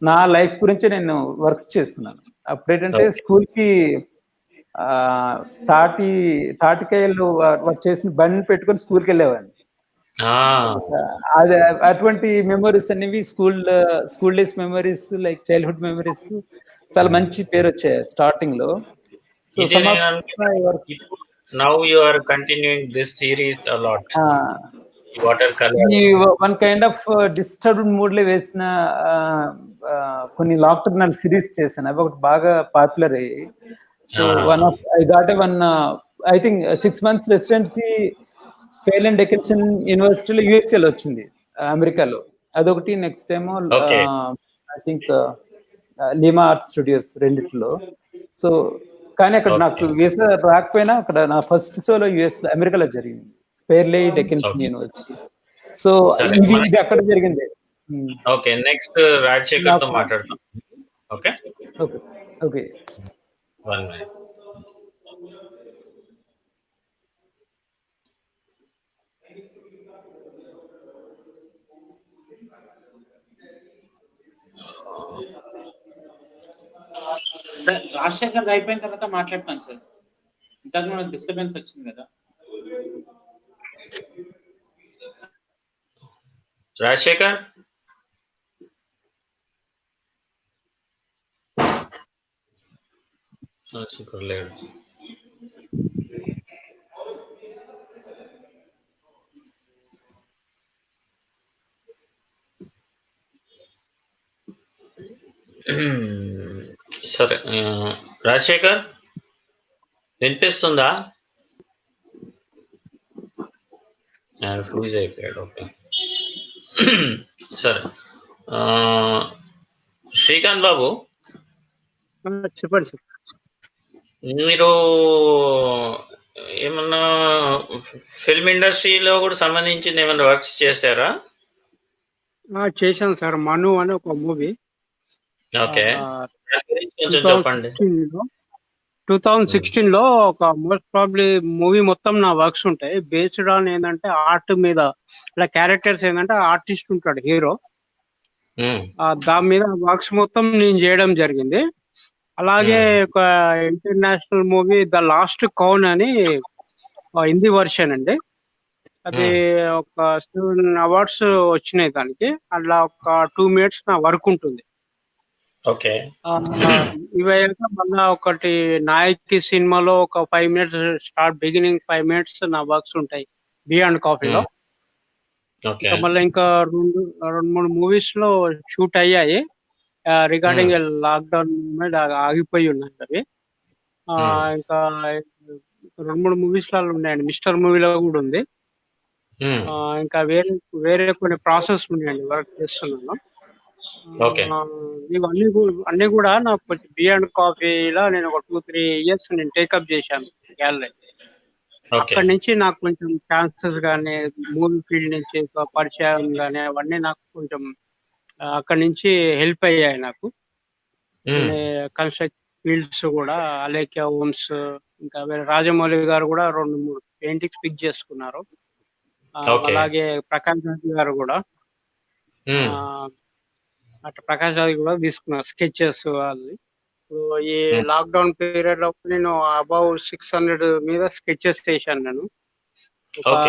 నా లైఫ్ గురించి నేను వర్క్స్ చేస్తున్నాను. అప్పుడు ఏంటంటే స్కూల్ కి తాటికాయలు వర్క్ చేసిన బండి పెట్టుకొని స్కూల్కి వెళ్ళేవాడిని. అది అటువంటి మెమరీస్ అనేవి school days memories, like childhood memories చాలా మంచి పేరు వచ్చాయి స్టార్టింగ్ లో. Now you are continuing this series a lot. Watercolor. One kind of disturbed mood లో వేసిన కొన్ని లాక్టర్నల్ సిరీస్ చేశాను. అవి ఒకటి బాగా పాపులర్ అయ్యాయి. So I think 6 months residency fail and Dickinson యూనివర్సిటీలో యూఎస్ఏలో వచ్చింది, అమెరికాలో. అదొకటి. నెక్స్ట్ ఏమో I think Lima art studios, రెండిట్లో. సో కానీ అక్కడ నాకు వీసా రాకపోయినా అక్కడ నా ఫస్ట్ షోలో అమెరికాలో జరిగింది, ఫెయిర్లీ డెకిన్సన్ యూనివర్సిటీ. సో ఇది అక్కడ జరిగింది. ఓకే, నెక్స్ట్ రాజశేఖర్ తో మాట్లాడతాం. Okay okay okay 1 minute. Sir Rajasekhar అయిపోయిన తర్వాత మాట్లాడతాను సార్. ఇంతకు ముందు డిస్టర్బెన్స్ వచ్చింది కదా. రాజశేఖర్ లేడు. సరే, రాజశేఖర్ వినిపిస్తుందా? ఫ్లూజ్ అయిపోయాడు. ఓకే సరే, శ్రీకాంత్ బాబు చెప్పండి సార్. మీరు ఏమన్నా ఫిల్మ్ ఇండస్ట్రీలో కూడా సంబంధించింది ఏమన్నా వర్క్స్ చేశారా? చేశాను సార్. మను అని ఒక మూవీ. ఓకే, కొంచెం చెప్పండి. 2016 లో ఒక మోస్ట్ ప్రాబ్లీ మూవీ మొత్తం నా వర్క్స్ ఉంటాయి. బేస్డ్ ఆన్ ఏంటంటే ఆర్ట్ మీద, ఇలా క్యారెక్టర్స్ ఏంటంటే ఆర్టిస్ట్ ఉంటాడు హీరో, దాని మీద వర్క్స్ మొత్తం నేను చేయడం జరిగింది. అలాగే ఒక ఇంటర్నేషనల్ మూవీ ద లాస్ట్ కౌన్ అని హిందీ వర్షన్ అండి. అది ఒక 7 అవార్డ్స్ వచ్చినాయి దానికి. అట్లా ఒక 2 minutes నా వర్క్ ఉంటుంది. ఓకే, ఇవైనా మళ్ళా ఒకటి నాయకి సినిమాలో ఒక 5 minutes బిగినింగ్ 5 minutes నా వర్క్స్ ఉంటాయి బియాండ్ కాఫీలో. మళ్ళీ ఇంకా 2-3 మూవీస్ లో షూట్ అయ్యాయి రిగార్డింగ్ లాక్డౌన్ మీద ఆగిపోయి ఉన్నాయి అవి. ఇంకా 2-3 మూవీస్ లలో ఉన్నాయండి. మిస్టర్ మూవీలో కూడా ఉంది. ఇంకా వేరే కొన్ని ప్రాసెస్ ఉన్నాయండి వర్క్ చేస్తున్నాను. ఇవన్నీ అన్ని కూడా నాకు బియాండ్ కాఫీలో నేను ఒక 2-3 years నేను టేకప్ చేశాను గ్యాలరీ. అక్కడి నుంచి నాకు కొంచెం ఛాన్సెస్ కానీ, మూవీ ఫీల్డ్ నుంచి పరిచయం కానీ అవన్నీ నాకు కొంచెం అక్కడి నుంచి హెల్ప్ అయ్యాయి నాకు. కన్స్ట్రక్ట్ ఫీల్డ్స్ కూడా అలేఖ్య హోమ్స్, ఇంకా రాజమౌళి గారు కూడా 2-3 పెయింటింగ్స్ పిక్ చేసుకున్నారు. అలాగే ప్రకాష్ రాజ్ గారు కూడా అట్లా ప్రకాష్ రాజ్ కూడా తీసుకున్నారు స్కెచెస్ వాళ్ళని. ఇప్పుడు ఈ లాక్డౌన్ పీరియడ్ లో నేను అబౌవ్ 600 మీద స్కెచెస్ చేశాను. నేను ఒక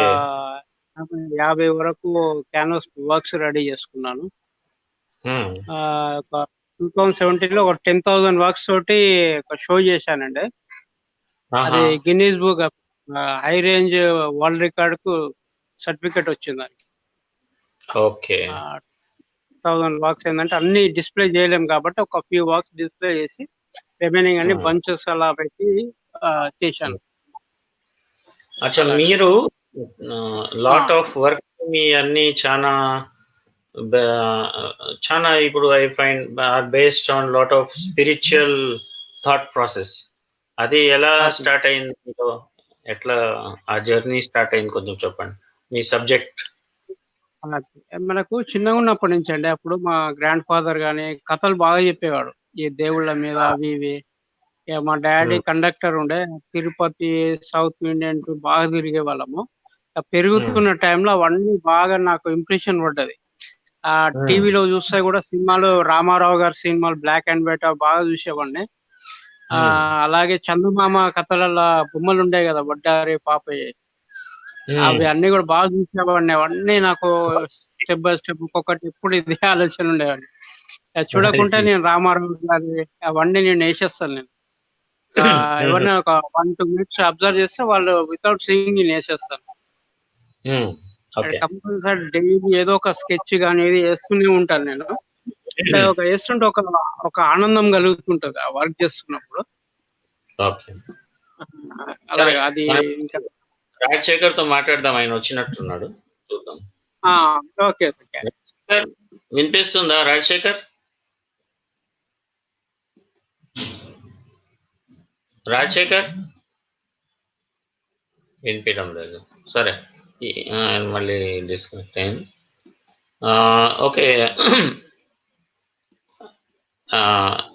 50 వరకు క్యాన్వాస్ వర్క్స్ రెడీ చేసుకున్నాను. 2017 లో ఒక 10,000 వర్క్స్ తోటి ఒక షో చేశానండి. అది Guinness book high range world record కు సర్టిఫికెట్ వచ్చింది దానికి. 1000 వర్క్స్ ఏంటంటే అన్ని డిస్ప్లే చేయలేము కాబట్టి ఒక ఫ్యూ వర్క్స్ డిస్ప్లే చేసి రిమైనింగ్ అన్ని బంచెస్ అలా పెట్టి చేశాను. అచ్చా, మీరు లాట్ ఆఫ్ వర్క్ మీ అన్ని చాలా ఇప్పుడు I find based on lot of spiritual thought process. అది ఎలా స్టార్ట్ అయింది, ఎట్లా ఆ జర్నీ స్టార్ట్ అయింది కొంచెం చెప్పండి. మీ సబ్జెక్ట్? మనకు చిన్నగా ఉన్నప్పటి నుంచి అండి, అప్పుడు మా గ్రాండ్ ఫాదర్ గాని కథలు బాగా చెప్పేవాడు, ఈ దేవుళ్ళ మీద అవి ఇవి. ఇక మా డాడీ కండక్టర్ ఉండే, తిరుపతి సౌత్ ఇండియన్ టూర్ బాగా తిరిగే వాళ్ళము. పెరుగుతున్న టైంలో అవన్నీ బాగా నాకు ఇంప్రెషన్ పడ్డది. ఆ టీవీలో చూస్తే కూడా సినిమాలు, రామారావు గారి సినిమాలు బ్లాక్ అండ్ వైట్ బాగా చూసేవాడిని. అలాగే చందమామ కథలలో బొమ్మలు ఉండే కదా, వడ్డారి పాపయ్య, అవి అన్ని కూడా బాగా చూసేవాడిని. అవన్నీ నాకు స్టెప్ బై స్టెప్ ఒక్కొక్కటి ఎప్పుడు ఇదే ఆలోచన ఉండేవాడిని. చూడకుంటే నేను రామారావు గారి అవన్నీ నేను వేసేస్తాను. నేను ఎవరిని ఒక 1-2 minutes అబ్జర్వ్ చేస్తే వాళ్ళు వితౌట్ సీయింగ్ నేను వేసేస్తాను. కంపల్సరీ డైలీ ఏదో ఒక స్కెచ్ కానీ ఏది వేస్తూనే ఉంటాను నేను. ఒక వేస్తుంటే ఒక ఆనందం కలుగుతుంటది ఆ వర్క్ చేస్తున్నప్పుడు. అలాగే అది ఇంకా రాజశేఖర్ తో మాట్లాడదాం, ఆయన వచ్చినట్టున్నాడు, చూద్దాం. ఓకే సార్, వినిపిస్తుందా రాజశేఖర్? రాజశేఖర్ వినిపించడం లేదు. సరే, మళ్ళీ డిస్కనెక్ట్ అయింది. Okay,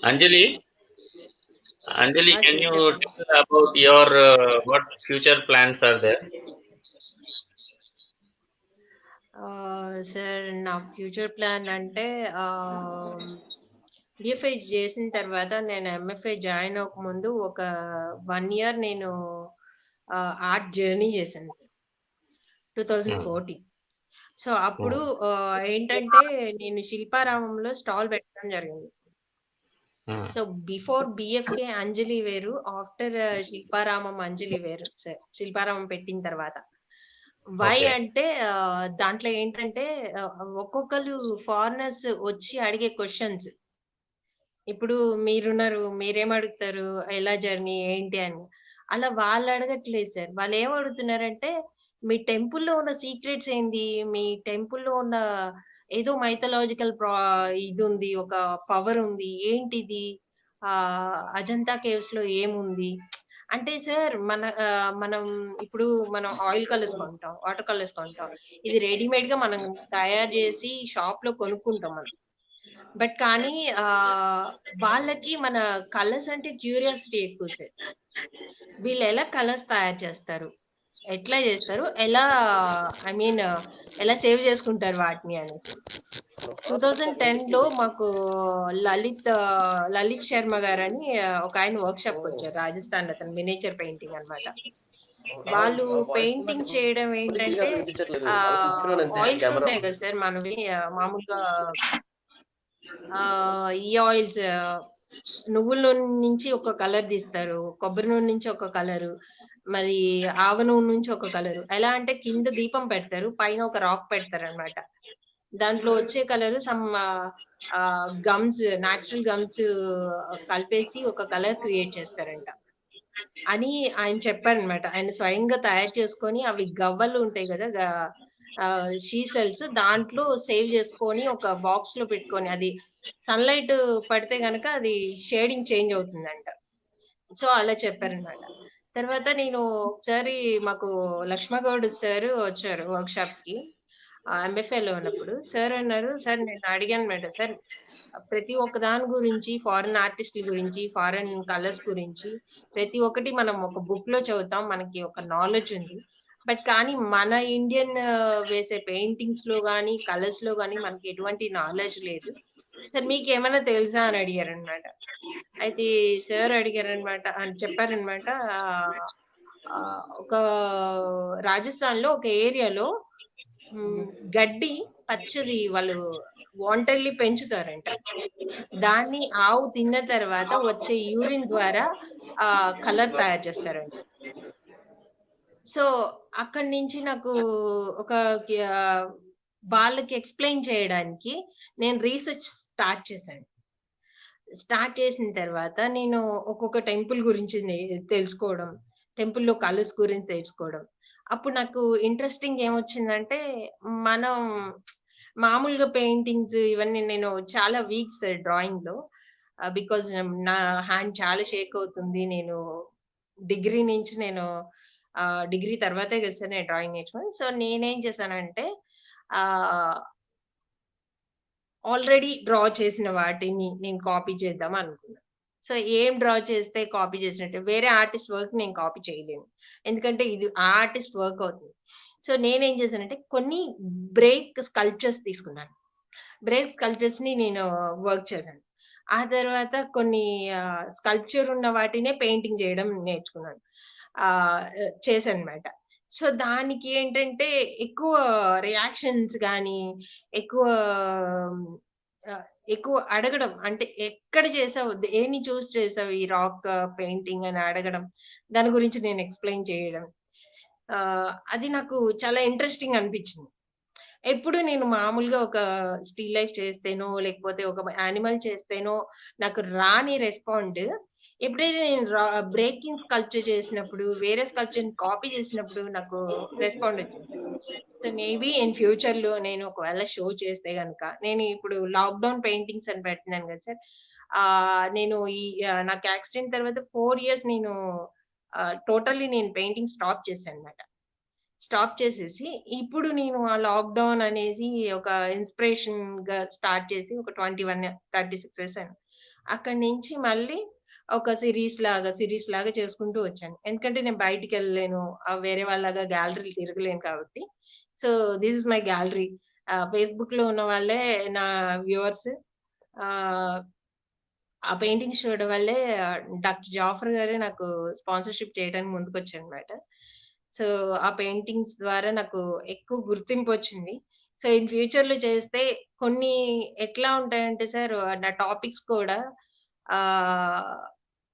Anjali, can you tell about your what future plans are there? Sir, నా ఫ్యూచర్ ప్లాన్ అంటే బిఎఫ్ఐ చేసిన తర్వాత నేను ఎంఎఫ్ఐ జాయిన్ అవ్వక ముందు ఒక 1 year నేను ఆర్ట్ జర్నీ చేశాను సార్, 2014. సో అప్పుడు ఏంటంటే నేను శిల్పారామంలో స్టాల్ పెట్టడం జరిగింది. సో బిఫోర్ బిఎఫ్ఏ అంజలి వేరు, ఆఫ్టర్ శిల్పారామం అంజలి వేరు సార్. శిల్పారామం పెట్టిన తర్వాత వై అంటే దాంట్లో ఏంటంటే ఒక్కొక్కరు ఫారినర్స్ వచ్చి అడిగే క్వశ్చన్స్, ఇప్పుడు మీరున్నారు, మీరేం అడుగుతారు, ఎలా జర్నీ ఏంటి అని, అలా వాళ్ళు అడగట్లేదు సార్. వాళ్ళు ఏం అడుగుతున్నారంటే, మీ టెంపుల్లో ఉన్న సీక్రెట్స్ ఏంది, మీ టెంపుల్లో ఉన్న ఏదో మైథలాజికల్ ఇది ఉంది, ఒక పవర్ ఉంది, ఏంటిది, అజంతా కేవ్స్ లో ఏముంది అంటే సార్, మనం ఇప్పుడు మనం ఆయిల్ కలర్స్ కొంటాం, వాటర్ కలర్స్ కొంటాం, ఇది రెడీమేడ్ గా మనం తయారు చేసి షాప్ లో కొనుక్కుంటాం మనం. బట్ కానీ వాళ్ళకి మన కలర్స్ అంటే క్యూరియాసిటీ ఎక్కువ సార్. వీళ్ళు ఎలా కలర్స్ తయారు చేస్తారు, ఎట్లా చేస్తారు, ఎలా ఎలా సేవ్ చేసుకుంటారు వాటిని అనేసి. 2010 లో మాకు లలిత్ శర్మ గారు అని ఒక ఆయన వర్క్ షాప్ వచ్చారు రాజస్థాన్. అతను మినేచర్ పెయింటింగ్ అన్నమాట. వాళ్ళు పెయింటింగ్ చేయడం ఏంటంటే ఆయిల్స్ ఉంటాయి కదా సార్ మనవి, మామూలుగా ఈ ఆయిల్స్ నువ్వుల నూనె నుంచి ఒక కలర్ తీస్తారు, కొబ్బరి నూనె నుంచి ఒక కలరు, మరి ఆవ నూనె నుంచి ఒక కలరు. ఎలా అంటే కింద దీపం పెడతారు, పైన ఒక రాక్ పెడతారు అన్నమాట. దాంట్లో వచ్చే colour some gums, natural gums కలిపేసి ఒక కలర్ క్రియేట్ చేస్తారంట అని ఆయన చెప్పారనమాట. ఆయన స్వయంగా తయారు చేసుకొని అవి గవ్వలు ఉంటాయి కదా, షీ సెల్స్, దాంట్లో సేవ్ చేసుకొని ఒక బాక్స్ లో పెట్టుకొని, అది సన్లైట్ పడితే గనక అది షేడింగ్ చేంజ్ అవుతుందంట. సో అలా చెప్పారనమాట. తర్వాత నేను ఒకసారి మాకు లక్ష్మగౌడ్ సార్ వచ్చారు వర్క్ షాప్ కి, ఎంఎఫ్ఐ లో ఉన్నప్పుడు. సార్ అన్నారు, సార్ నేను అడిగాను మేడం, సార్ ప్రతి ఒక్క దాని గురించి, ఫారెన్ ఆర్టిస్టుల గురించి, ఫారెన్ కలర్స్ గురించి ప్రతి ఒక్కటి మనం ఒక బుక్ లో చదువుతాం, మనకి ఒక నాలెడ్జ్ ఉంది. బట్ కానీ మన ఇండియన్ వేసే పెయింటింగ్స్ లో గానీ కలర్స్ లో గానీ మనకి ఎటువంటి నాలెడ్జ్ లేదు సార్, మీకు ఏమైనా తెలుసా అని అడిగారు అనమాట. అయితే సార్ అడిగారనమాట, అని చెప్పారనమాట, ఒక రాజస్థాన్ లో ఒక ఏరియాలో గడ్డి పచ్చది వాళ్ళు వాంటర్లీ పెంచుతారంట. దాన్ని ఆవు తిన్న తర్వాత వచ్చే యూరిన్ ద్వారా కలర్ తయారు చేస్తారంట. సో అక్కడి నుంచి నాకు ఒక వాళ్ళకి ఎక్స్ప్లెయిన్ చేయడానికి నేను రీసెర్చ్ స్టార్ట్ చేశాను. స్టార్ట్ చేసిన తర్వాత నేను ఒక్కొక్క టెంపుల్ గురించి తెలుసుకోవడం, టెంపుల్లో కలర్స్ గురించి తెలుసుకోవడం. అప్పుడు నాకు ఇంట్రెస్టింగ్ ఏమొచ్చిందంటే, మనం మామూలుగా పెయింటింగ్స్ ఇవన్నీ నేను చాలా వీక్ సార్ డ్రాయింగ్ లో, బికాజ్ నా హ్యాండ్ చాలా షేక్ అవుతుంది. నేను డిగ్రీ నుంచి నేను డిగ్రీ తర్వాతే కదా సార్ నేను డ్రాయింగ్ నేర్చుకున్నాను. సో నేనేం చేశానంటే ఆల్రెడీ డ్రా చేసిన వాటిని నేను కాపీ చేద్దాం అనుకున్నాను. సో ఏం డ్రా చేస్తే కాపీ చేసినట్టు, వేరే ఆర్టిస్ట్ వర్క్ నేను కాపీ చేయలేను, ఎందుకంటే ఇది ఆ ఆర్టిస్ట్ వర్క్ అవుతుంది. సో నేనేం చేశానంటే కొన్ని బ్రేక్ స్కల్ప్చర్స్ తీసుకున్నాను. బ్రేక్ స్కల్ప్చర్స్ ని నేను వర్క్ చేశాను. ఆ తర్వాత కొన్ని స్కల్ప్చర్ ఉన్న వాటినే పెయింటింగ్ చేయడం నేర్చుకున్నాను, చేశాను అనమాట. సో దానికి ఏంటంటే ఎక్కువ రియాక్షన్స్ కానీ ఎక్కువ అడగడం, అంటే ఎక్కడ చేసావు, దేన్ని చూస్ చేసావు ఈ రాక్ పెయింటింగ్ అని అడగడం, దాని గురించి నేను ఎక్స్ప్లెయిన్ చేయడం, అది నాకు చాలా ఇంట్రెస్టింగ్ అనిపించింది. ఎప్పుడు నేను మామూలుగా ఒక స్టిల్ లైఫ్ చేస్తేనో లేకపోతే ఒక యానిమల్ చేస్తేనో నాకు రాని రెస్పాండ్, ఎప్పుడైతే నేను బ్రేకింగ్ స్కల్ప్చర్ చేసినప్పుడు, వేరే స్కల్ప్చర్ కాపీ చేసినప్పుడు నాకు రెస్పాండ్ వచ్చింది. సో మేబీ ఇన్ ఫ్యూచర్ లో నేను ఒకవేళ షో చేస్తే గనుక, నేను ఇప్పుడు లాక్డౌన్ పెయింటింగ్స్ అని పెడుతున్నాను కదా సార్, నేను ఈ నాకు యాక్సిడెంట్ తర్వాత 4 years నేను టోటల్లీ నేను పెయింటింగ్ స్టాప్ చేశాను అనమాట. స్టాప్ చేసేసి ఇప్పుడు నేను ఆ లాక్డౌన్ అనేసి ఒక ఇన్స్పిరేషన్ గా స్టార్ట్ చేసి ఒక 36 వేసాను. అక్కడి నుంచి మళ్ళీ ఒక సిరీస్ లాగా చేసుకుంటూ వచ్చాను. ఎందుకంటే నేను బయటికి వెళ్ళలేను, వేరే వాళ్ళగా గ్యాలరీలు తిరగలేను కాబట్టి. So this is my gallery. Facebook లో ఉన్న వాళ్ళే నా వ్యూవర్స్. ఆ పెయింటింగ్స్ చూడడం వల్లే డాక్టర్ జాఫర్ గారే నాకు స్పాన్సర్షిప్ చేయడానికి ముందుకు వచ్చారు అనమాట. సో ఆ పెయింటింగ్స్ ద్వారా నాకు ఎక్కువ గుర్తింపు వచ్చింది. సో ఇన్ ఫ్యూచర్ లో చేస్తే కొన్ని ఎట్లా ఉంటాయంటే సార్, నా టాపిక్స్ కూడా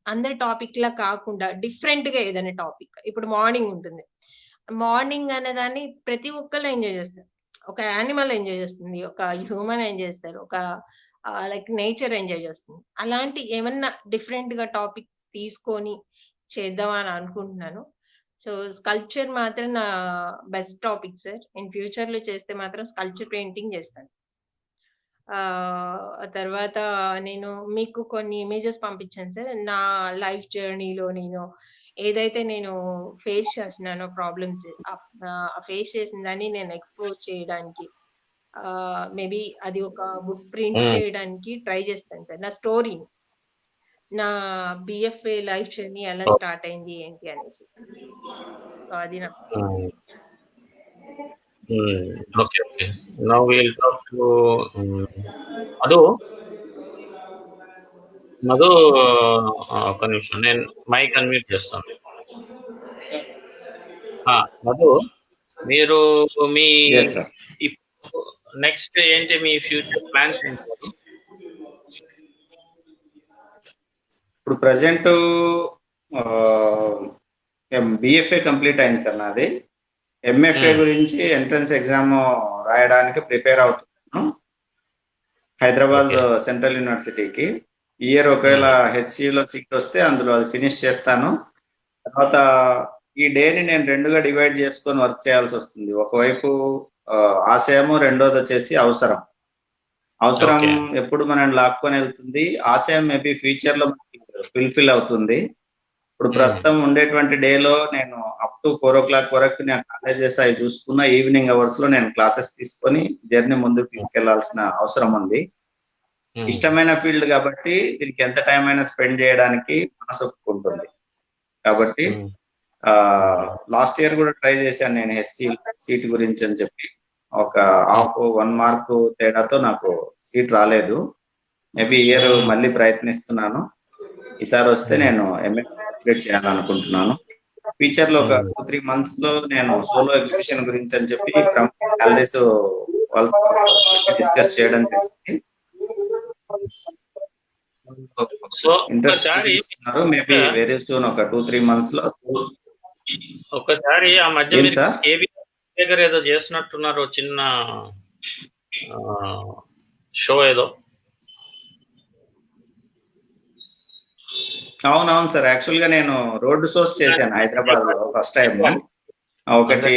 అందరి టాపిక్ లా కాకుండా డిఫరెంట్ గా ఏదైనా టాపిక్, ఇప్పుడు మార్నింగ్ ఉంటుంది, మార్నింగ్ అనేదాన్ని ప్రతి ఒక్కరు ఎంజాయ్ చేస్తారు. ఒక యానిమల్ ఎంజాయ్ చేస్తుంది, ఒక హ్యూమన్ ఎంజాయ్ చేస్తారు, ఒక లైక్ నేచర్ ఎంజాయ్ చేస్తుంది. అలాంటి ఏమన్నా డిఫరెంట్ గా టాపిక్స్ తీసుకొని చేద్దామని అనుకుంటున్నాను. సో స్కల్ప్చర్ మాత్రం నా best topic sir. In future లో చేస్తే మాత్రం స్కల్ప్చర్ పెయింటింగ్ చేస్తాను. తర్వాత నేను మీకు కొన్ని ఇమేజెస్ పంపించాను సార్. నా లైఫ్ జర్నీలో నేను ఏదైతే నేను ఫేస్ చేస్తున్నానో ప్రాబ్లమ్స్, ఫేస్ చేసిన దాన్ని నేను ఎక్స్పోజ్ చేయడానికి, మేబీ అది ఒక బుక్ ప్రింట్ చేయడానికి ట్రై చేస్తాను సార్. నా స్టోరీని, నా బిఎఫ్ఏ లైఫ్ జర్నీ ఎలా స్టార్ట్ అయింది ఏంటి అనేసి. సో అది నా okay okay. Now will talk to Madhu. ఒక నిమిషం, నేను మైక్ అన్మ్యూట్ చేస్తాను. మధు, మీరు మీ నెక్స్ట్ ఏంటి, మీ ఫ్యూచర్ ప్లాన్స్ ఏంటి? ఇప్పుడు ప్రజెంట్ బిఎఫ్ఏ కంప్లీట్ అయింది సార్ నాది. ఎంఎఫ్ఏ గురించి ఎంట్రన్స్ ఎగ్జామ్ రాయడానికి ప్రిపేర్ అవుతున్నాను హైదరాబాద్ సెంట్రల్ యూనివర్సిటీకి. ఇయర్ ఒకవేళ హెచ్సిలో సీట్ వస్తే అందులో అది ఫినిష్ చేస్తాను. తర్వాత ఈ డేని నేను రెండుగా డివైడ్ చేసుకొని వర్క్ చేయాల్సి వస్తుంది. ఒకవైపు ఆశయము, రెండోది వచ్చేసి అవసరం. ఎప్పుడు మనం లాక్కొని వెళ్తుంది, ఆశయం మేబీ ఫ్యూచర్ లో ఫుల్ఫిల్ అవుతుంది. ఇప్పుడు ప్రస్తుతం ఉండేటువంటి డేలో నేను అప్ టు 4 o'clock వరకు నేను కాలేజెస్ అవి చూసుకున్న, ఈవినింగ్ అవర్స్ లో నేను క్లాసెస్ తీసుకొని జర్నీ ముందుకు తీసుకెళ్లాల్సిన అవసరం ఉంది. ఇష్టమైన ఫీల్డ్ కాబట్టి దీనికి ఎంత టైం అయినా స్పెండ్ చేయడానికి మనసు ఒప్పుకుంటుంది. కాబట్టి లాస్ట్ ఇయర్ కూడా ట్రై చేశాను నేను హెచ్సి సీట్ గురించి అని చెప్పి. ఒక 1 mark తేడాతో నాకు సీట్ రాలేదు. మేబీ ఇయర్ మళ్ళీ ప్రయత్నిస్తున్నాను. ఈసారి వస్తే నేను ఎంఏ కంప్లీట్ చేయాలనుకుంటున్నాను. ఫ్యూచర్ లో ఒక 2-3 months లో నేను సోలో ఎగ్జిబిషన్ గురించి అని చెప్పి గ్యాలరీస్ వాళ్ళతో డిస్కస్ చేయడం జరిగింది. ఇంట్రెస్ట్ చూపిస్తున్నారు. మేబీ వెరీ సూన్ ఒక 2-3 months లో. ఒకసారి ఆ మధ్య దగ్గర ఏదో చేస్తున్నట్టున్నారు, చిన్న షో ఏదో. అవునవును సార్, యాక్చువల్ గా నేను రోడ్ షోస్ చేశాను హైదరాబాద్ లో ఫస్ట్ టైం. ఒకటి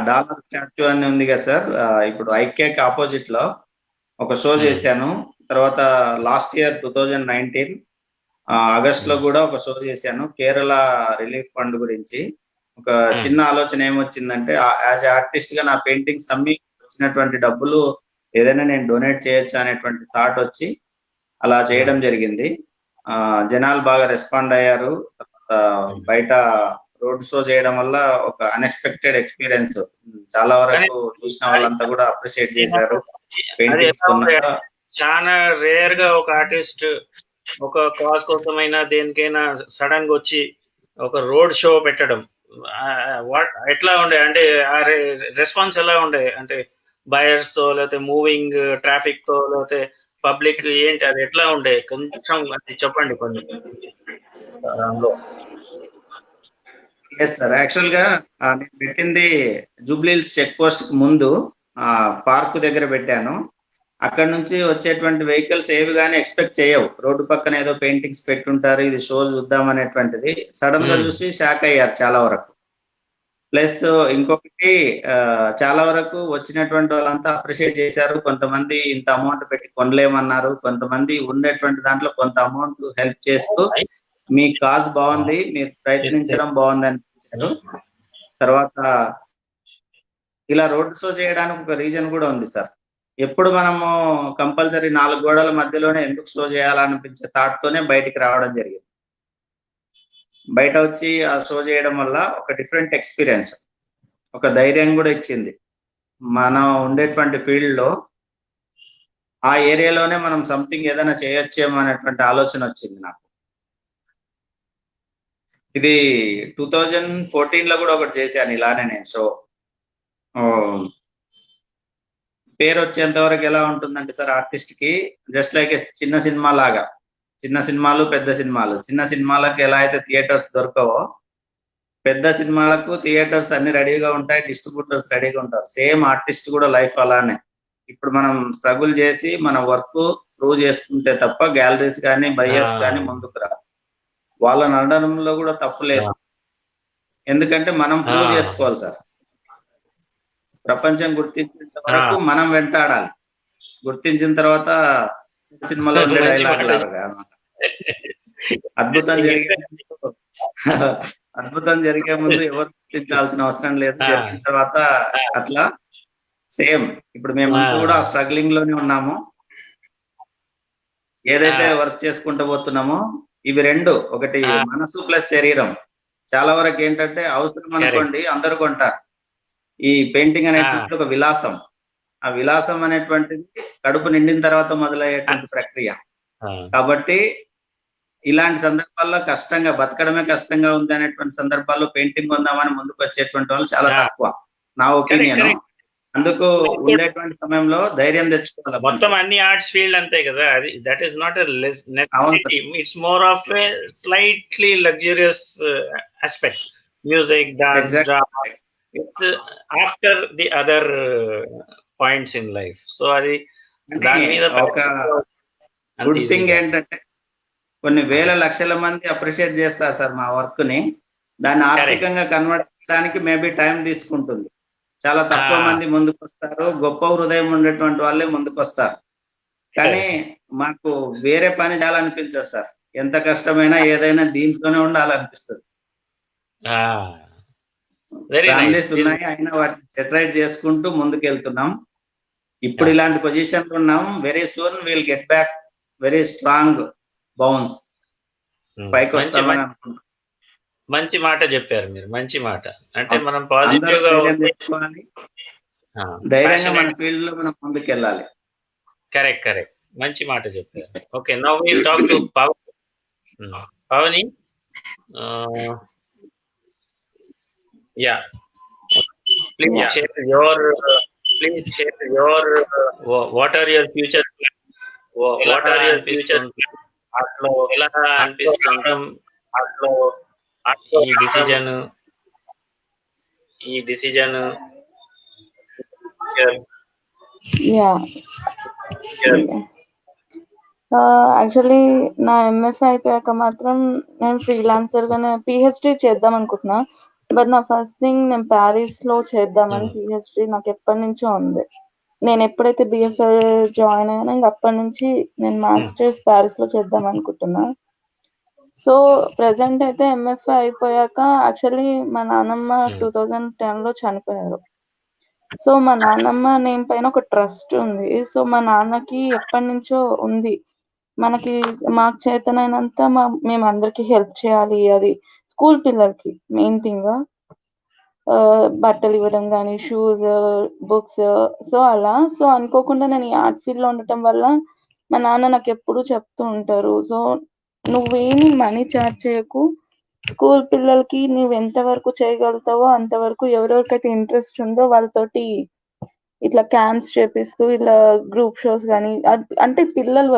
డాలర్ స్టాచ్యూ అని ఉంది కదా సార్, ఇప్పుడు ఐకేక్ ఆపోజిట్ లో ఒక షో చేశాను. తర్వాత లాస్ట్ ఇయర్ 2019 ఆగస్ట్ లో కూడా ఒక షో చేశాను కేరళ రిలీఫ్ ఫండ్ గురించి. ఒక చిన్న ఆలోచన ఏమొచ్చిందంటే, యాజ్ ఆర్టిస్ట్ గా నా పెయింటింగ్స్ అమ్మి వచ్చినటువంటి డబ్బులు ఏదైనా నేను డొనేట్ చేయొచ్చు అనేటువంటి థాట్ వచ్చి అలా చేయడం జరిగింది. జనాలు బాగా రెస్పాండ్ అయ్యారు. బయట రోడ్ షో చేయడం వల్ల ఒక అన్ఎక్స్పెక్టెడ్ ఎక్స్పీరియన్స్. చాలా వరకు చూసిన వాళ్ళంతా కూడా అప్రిషియేట్ చేశారు. పెయింటింగ్స్ చాలా రేర్ గా ఒక ఆర్టిస్ట్ ఒక కాజ్ కోసమైనా దేనికైనా సడన్ గా వచ్చి ఒక రోడ్ షో పెట్టడం ఎట్లా ఉండే, అంటే ఆ రెస్పాన్స్ ఎలా ఉండే, అంటే బయర్స్ తో లేకపోతే మూవింగ్ ట్రాఫిక్ తో లేకపోతే పబ్లిక్ ఏంటి అది ఎట్లా ఉండే, కొంచెం అది చెప్పండి కొంచెం. ఎస్ సార్, యాక్చువల్ గా నేను పెట్టింది జూబ్లీహిల్స్ చెక్ పోస్ట్ ముందు పార్క్ దగ్గర పెట్టాను. అక్కడ నుంచి వచ్చేటువంటి వెహికల్స్ ఏవి కానీ ఎక్స్పెక్ట్ చేయవు. రోడ్డు పక్కన ఏదో పెయింటింగ్స్ పెట్టుంటారు, ఇది షో చూద్దాం అనేటువంటిది. సడన్ గా చూసి షాక్ అయ్యారు చాలా వరకు. ప్లస్ ఇంకొకటి, చాలా వరకు వచ్చినటువంటి వాళ్ళంతా అప్రిషియేట్ చేశారు. కొంతమంది ఇంత అమౌంట్ పెట్టి కొనలేమన్నారు, కొంతమంది ఉండేటువంటి దాంట్లో కొంత అమౌంట్ హెల్ప్ చేస్తూ మీ కాజ్ బాగుంది, మీరు ప్రయత్నించడం బాగుంది అనిపించారు. తర్వాత ఇలా రోడ్ షో చేయడానికి ఒక రీజన్ కూడా ఉంది సార్. ఎప్పుడు మనము కంపల్సరీ 4 గోడల మధ్యలోనే ఎందుకు షో చేయాలనిపించే థాట్ తోనే బయటికి రావడం జరిగింది. బయట వచ్చి ఆ షో చేయడం వల్ల ఒక డిఫరెంట్ ఎక్స్పీరియన్స్, ఒక ధైర్యం కూడా ఇచ్చింది. మనం ఉండేటువంటి ఫీల్డ్ లో ఆ ఏరియాలోనే మనం సంథింగ్ ఏదైనా చేయొచ్చేమో అనేటువంటి ఆలోచన వచ్చింది నాకు. ఇది 2014 లో కూడా ఒకటి చేశాను ఇలానే నేను షో. పేరు వచ్చేంత వరకు ఎలా ఉంటుందంటే సార్, ఆర్టిస్ట్ కి జస్ట్ లైక్ చిన్న సినిమా లాగా, చిన్న సినిమాలు పెద్ద సినిమాలు. చిన్న సినిమాలకు ఎలా అయితే థియేటర్స్ దొరకవో, పెద్ద సినిమాలకు థియేటర్స్ అన్ని రెడీగా ఉంటాయి, డిస్ట్రిబ్యూటర్స్ రెడీగా ఉంటారు. సేమ్ ఆర్టిస్ట్ కూడా లైఫ్ అలానే. ఇప్పుడు మనం స్ట్రగుల్ చేసి మన వర్క్ ప్రూవ్ చేసుకుంటే తప్ప గ్యాలరీస్ కానీ బయ్యర్స్ కానీ ముందుకు రా. వాళ్ళని అనడంలో కూడా తప్పు లేదు, ఎందుకంటే మనం ప్రూవ్ చేసుకోవాలి సార్. ప్రపంచం గుర్తించేంత వరకు మనం వెంటాడాలి. గుర్తించిన తర్వాత సినిమాలో ఉండే డైలాగ్ లాగా అద్భుతం జరిగే ముందు ఎవరు గుర్తించాల్సిన అవసరం లేదు, జరిగిన తర్వాత అట్లా. సేమ్ ఇప్పుడు మేము కూడా స్ట్రగ్లింగ్ లోనే ఉన్నాము. ఏదైతే వర్క్ చేసుకుంటూ పోతున్నామో ఇవి రెండు, ఒకటి మనసు ప్లస్ శరీరం. చాలా వరకు ఏంటంటే అవసరం అనుకోండి అందరూ కొంటారు. ఈ పెయింటింగ్ అనేటువంటి ఒక విలాసం. ఆ విలాసం అనేటువంటిది కడుపు నిండిన తర్వాత మొదలయ్యేటువంటి ప్రక్రియ. కాబట్టి ఇలాంటి సందర్భాల్లో కష్టంగా బతకడమే కష్టంగా ఉంది అనేటువంటి సందర్భాల్లో పెయింటింగ్ కొందామని ముందుకు వచ్చేటువంటి వాళ్ళు చాలా తక్కువ, నా ఒపీనియన్. అందుకు ఉండేటువంటి సమయంలో ధైర్యం తెచ్చుకోవాలి. మొత్తం అన్ని ఆర్ట్స్ ఫీల్డ్ అంతే కదా, అది that is not necessity. It's more of A slightly luxurious aspect. Music, dance, drama, it's after the other points in life. So అది దాని మీద ఒక గుడ్ థింగ్ ఏంటంటే కొన్ని వేల లక్షల మంది అప్రిషియేట్ చేస్తారు సార్ మా వర్క్ ని. దాన్ని ఆర్థికంగా కన్వర్ట్ చేయడానికి మేబీ టైం తీసుకుంటుంది. చాలా తక్కువ మంది ముందుకు వస్తారు, గొప్ప హృదయం ఉండేటువంటి వాళ్ళే ముందుకు వస్తారు. కానీ మాకు వేరే పని చేయాలనిపించదు సార్. ఎంత కష్టమైనా ఏదైనా దీంట్లోనే ఉండాలనిపిస్తుంది. ఫ్యామిలీస్ ఉన్నాయి, అయినా వాటిని సెటరైట్ చేసుకుంటూ ముందుకు వెళ్తున్నాం. ఇప్పుడు ఇలాంటి పొజిషన్ లో ఉన్నాం. Very soon will get back very strong bounce, పైకి వస్తామని అనుకుంటున్నాం. మంచి మాట చెప్పారు మీరు, మంచి మాట. అంటే మనం పాజిటివ్ గా తెచ్చుకోవాలి, ధైర్యంగా మన ఫీల్డ్ లో మనం ముందుకు వెళ్ళాలి. కరెక్ట్ కరెక్ట్, మంచి మాట చెప్పారు. Okay, now will talk to Pavani. Yeah, please share your what are your future plans? What are your future plans? అట్లా ఎలా అనిపిస్తుంది ఈ డిసిజన్? యాక్చువల్లీ నా ఎంఎఫ్ అయిపోయాక మాత్రం నేను ఫ్రీలాన్సర్ గానే పిహెచ్డి చేద్దాం అనుకుంటున్నా. బట్ నా ఫస్ట్ థింగ్ నేను ప్యారిస్ లో చేద్దామని పిహెచ్డి నాకు ఎప్పటి నుంచో ఉంది. నేను ఎప్పుడైతే బిఎఫ్ఎల్ జాయిన్ అయ్యానో ఇంక అప్పటి నుంచి నేను మాస్టర్స్ ప్యారిస్ లో చేద్దాం అనుకుంటున్నా. సో ప్రెసెంట్ అయితే ఎంఎఫ్ఐ అయిపోయాక యాక్చువల్లీ మా నాన్నమ్మ 2010లో చనిపోయారు. సో మా నాన్నమ్మ నేమ్ పైన ఒక ట్రస్ట్ ఉంది. సో మా నాన్నకి ఎప్పటి నుంచో ఉంది, మనకి మాకు చేతనైనంత మేము అందరికి హెల్ప్ చేయాలి, అది స్కూల్ పిల్లలకి మెయిన్ థింగ్, బట్టలు ఇవ్వడం కానీ, షూస్, బుక్స్. సో అలా సో అనుకోకుండా నేను ఈ ఆర్ట్ ఫీల్డ్ లో ఉండటం వల్ల మా నాన్న నాకు ఎప్పుడు చెప్తూ ఉంటారు, సో నువ్వేమి మనీ చార్జ్ చేయకు, స్కూల్ పిల్లలకి నువ్వు ఎంతవరకు చేయగలుగుతావో అంతవరకు, ఎవరెవరికైతే ఇంట్రెస్ట్ ఉందో వాళ్ళతోటి ఇట్లా క్యాంప్స్ చేపిస్తూ ఇలా గ్రూప్ షోస్ కానీ, అంటే పిల్లల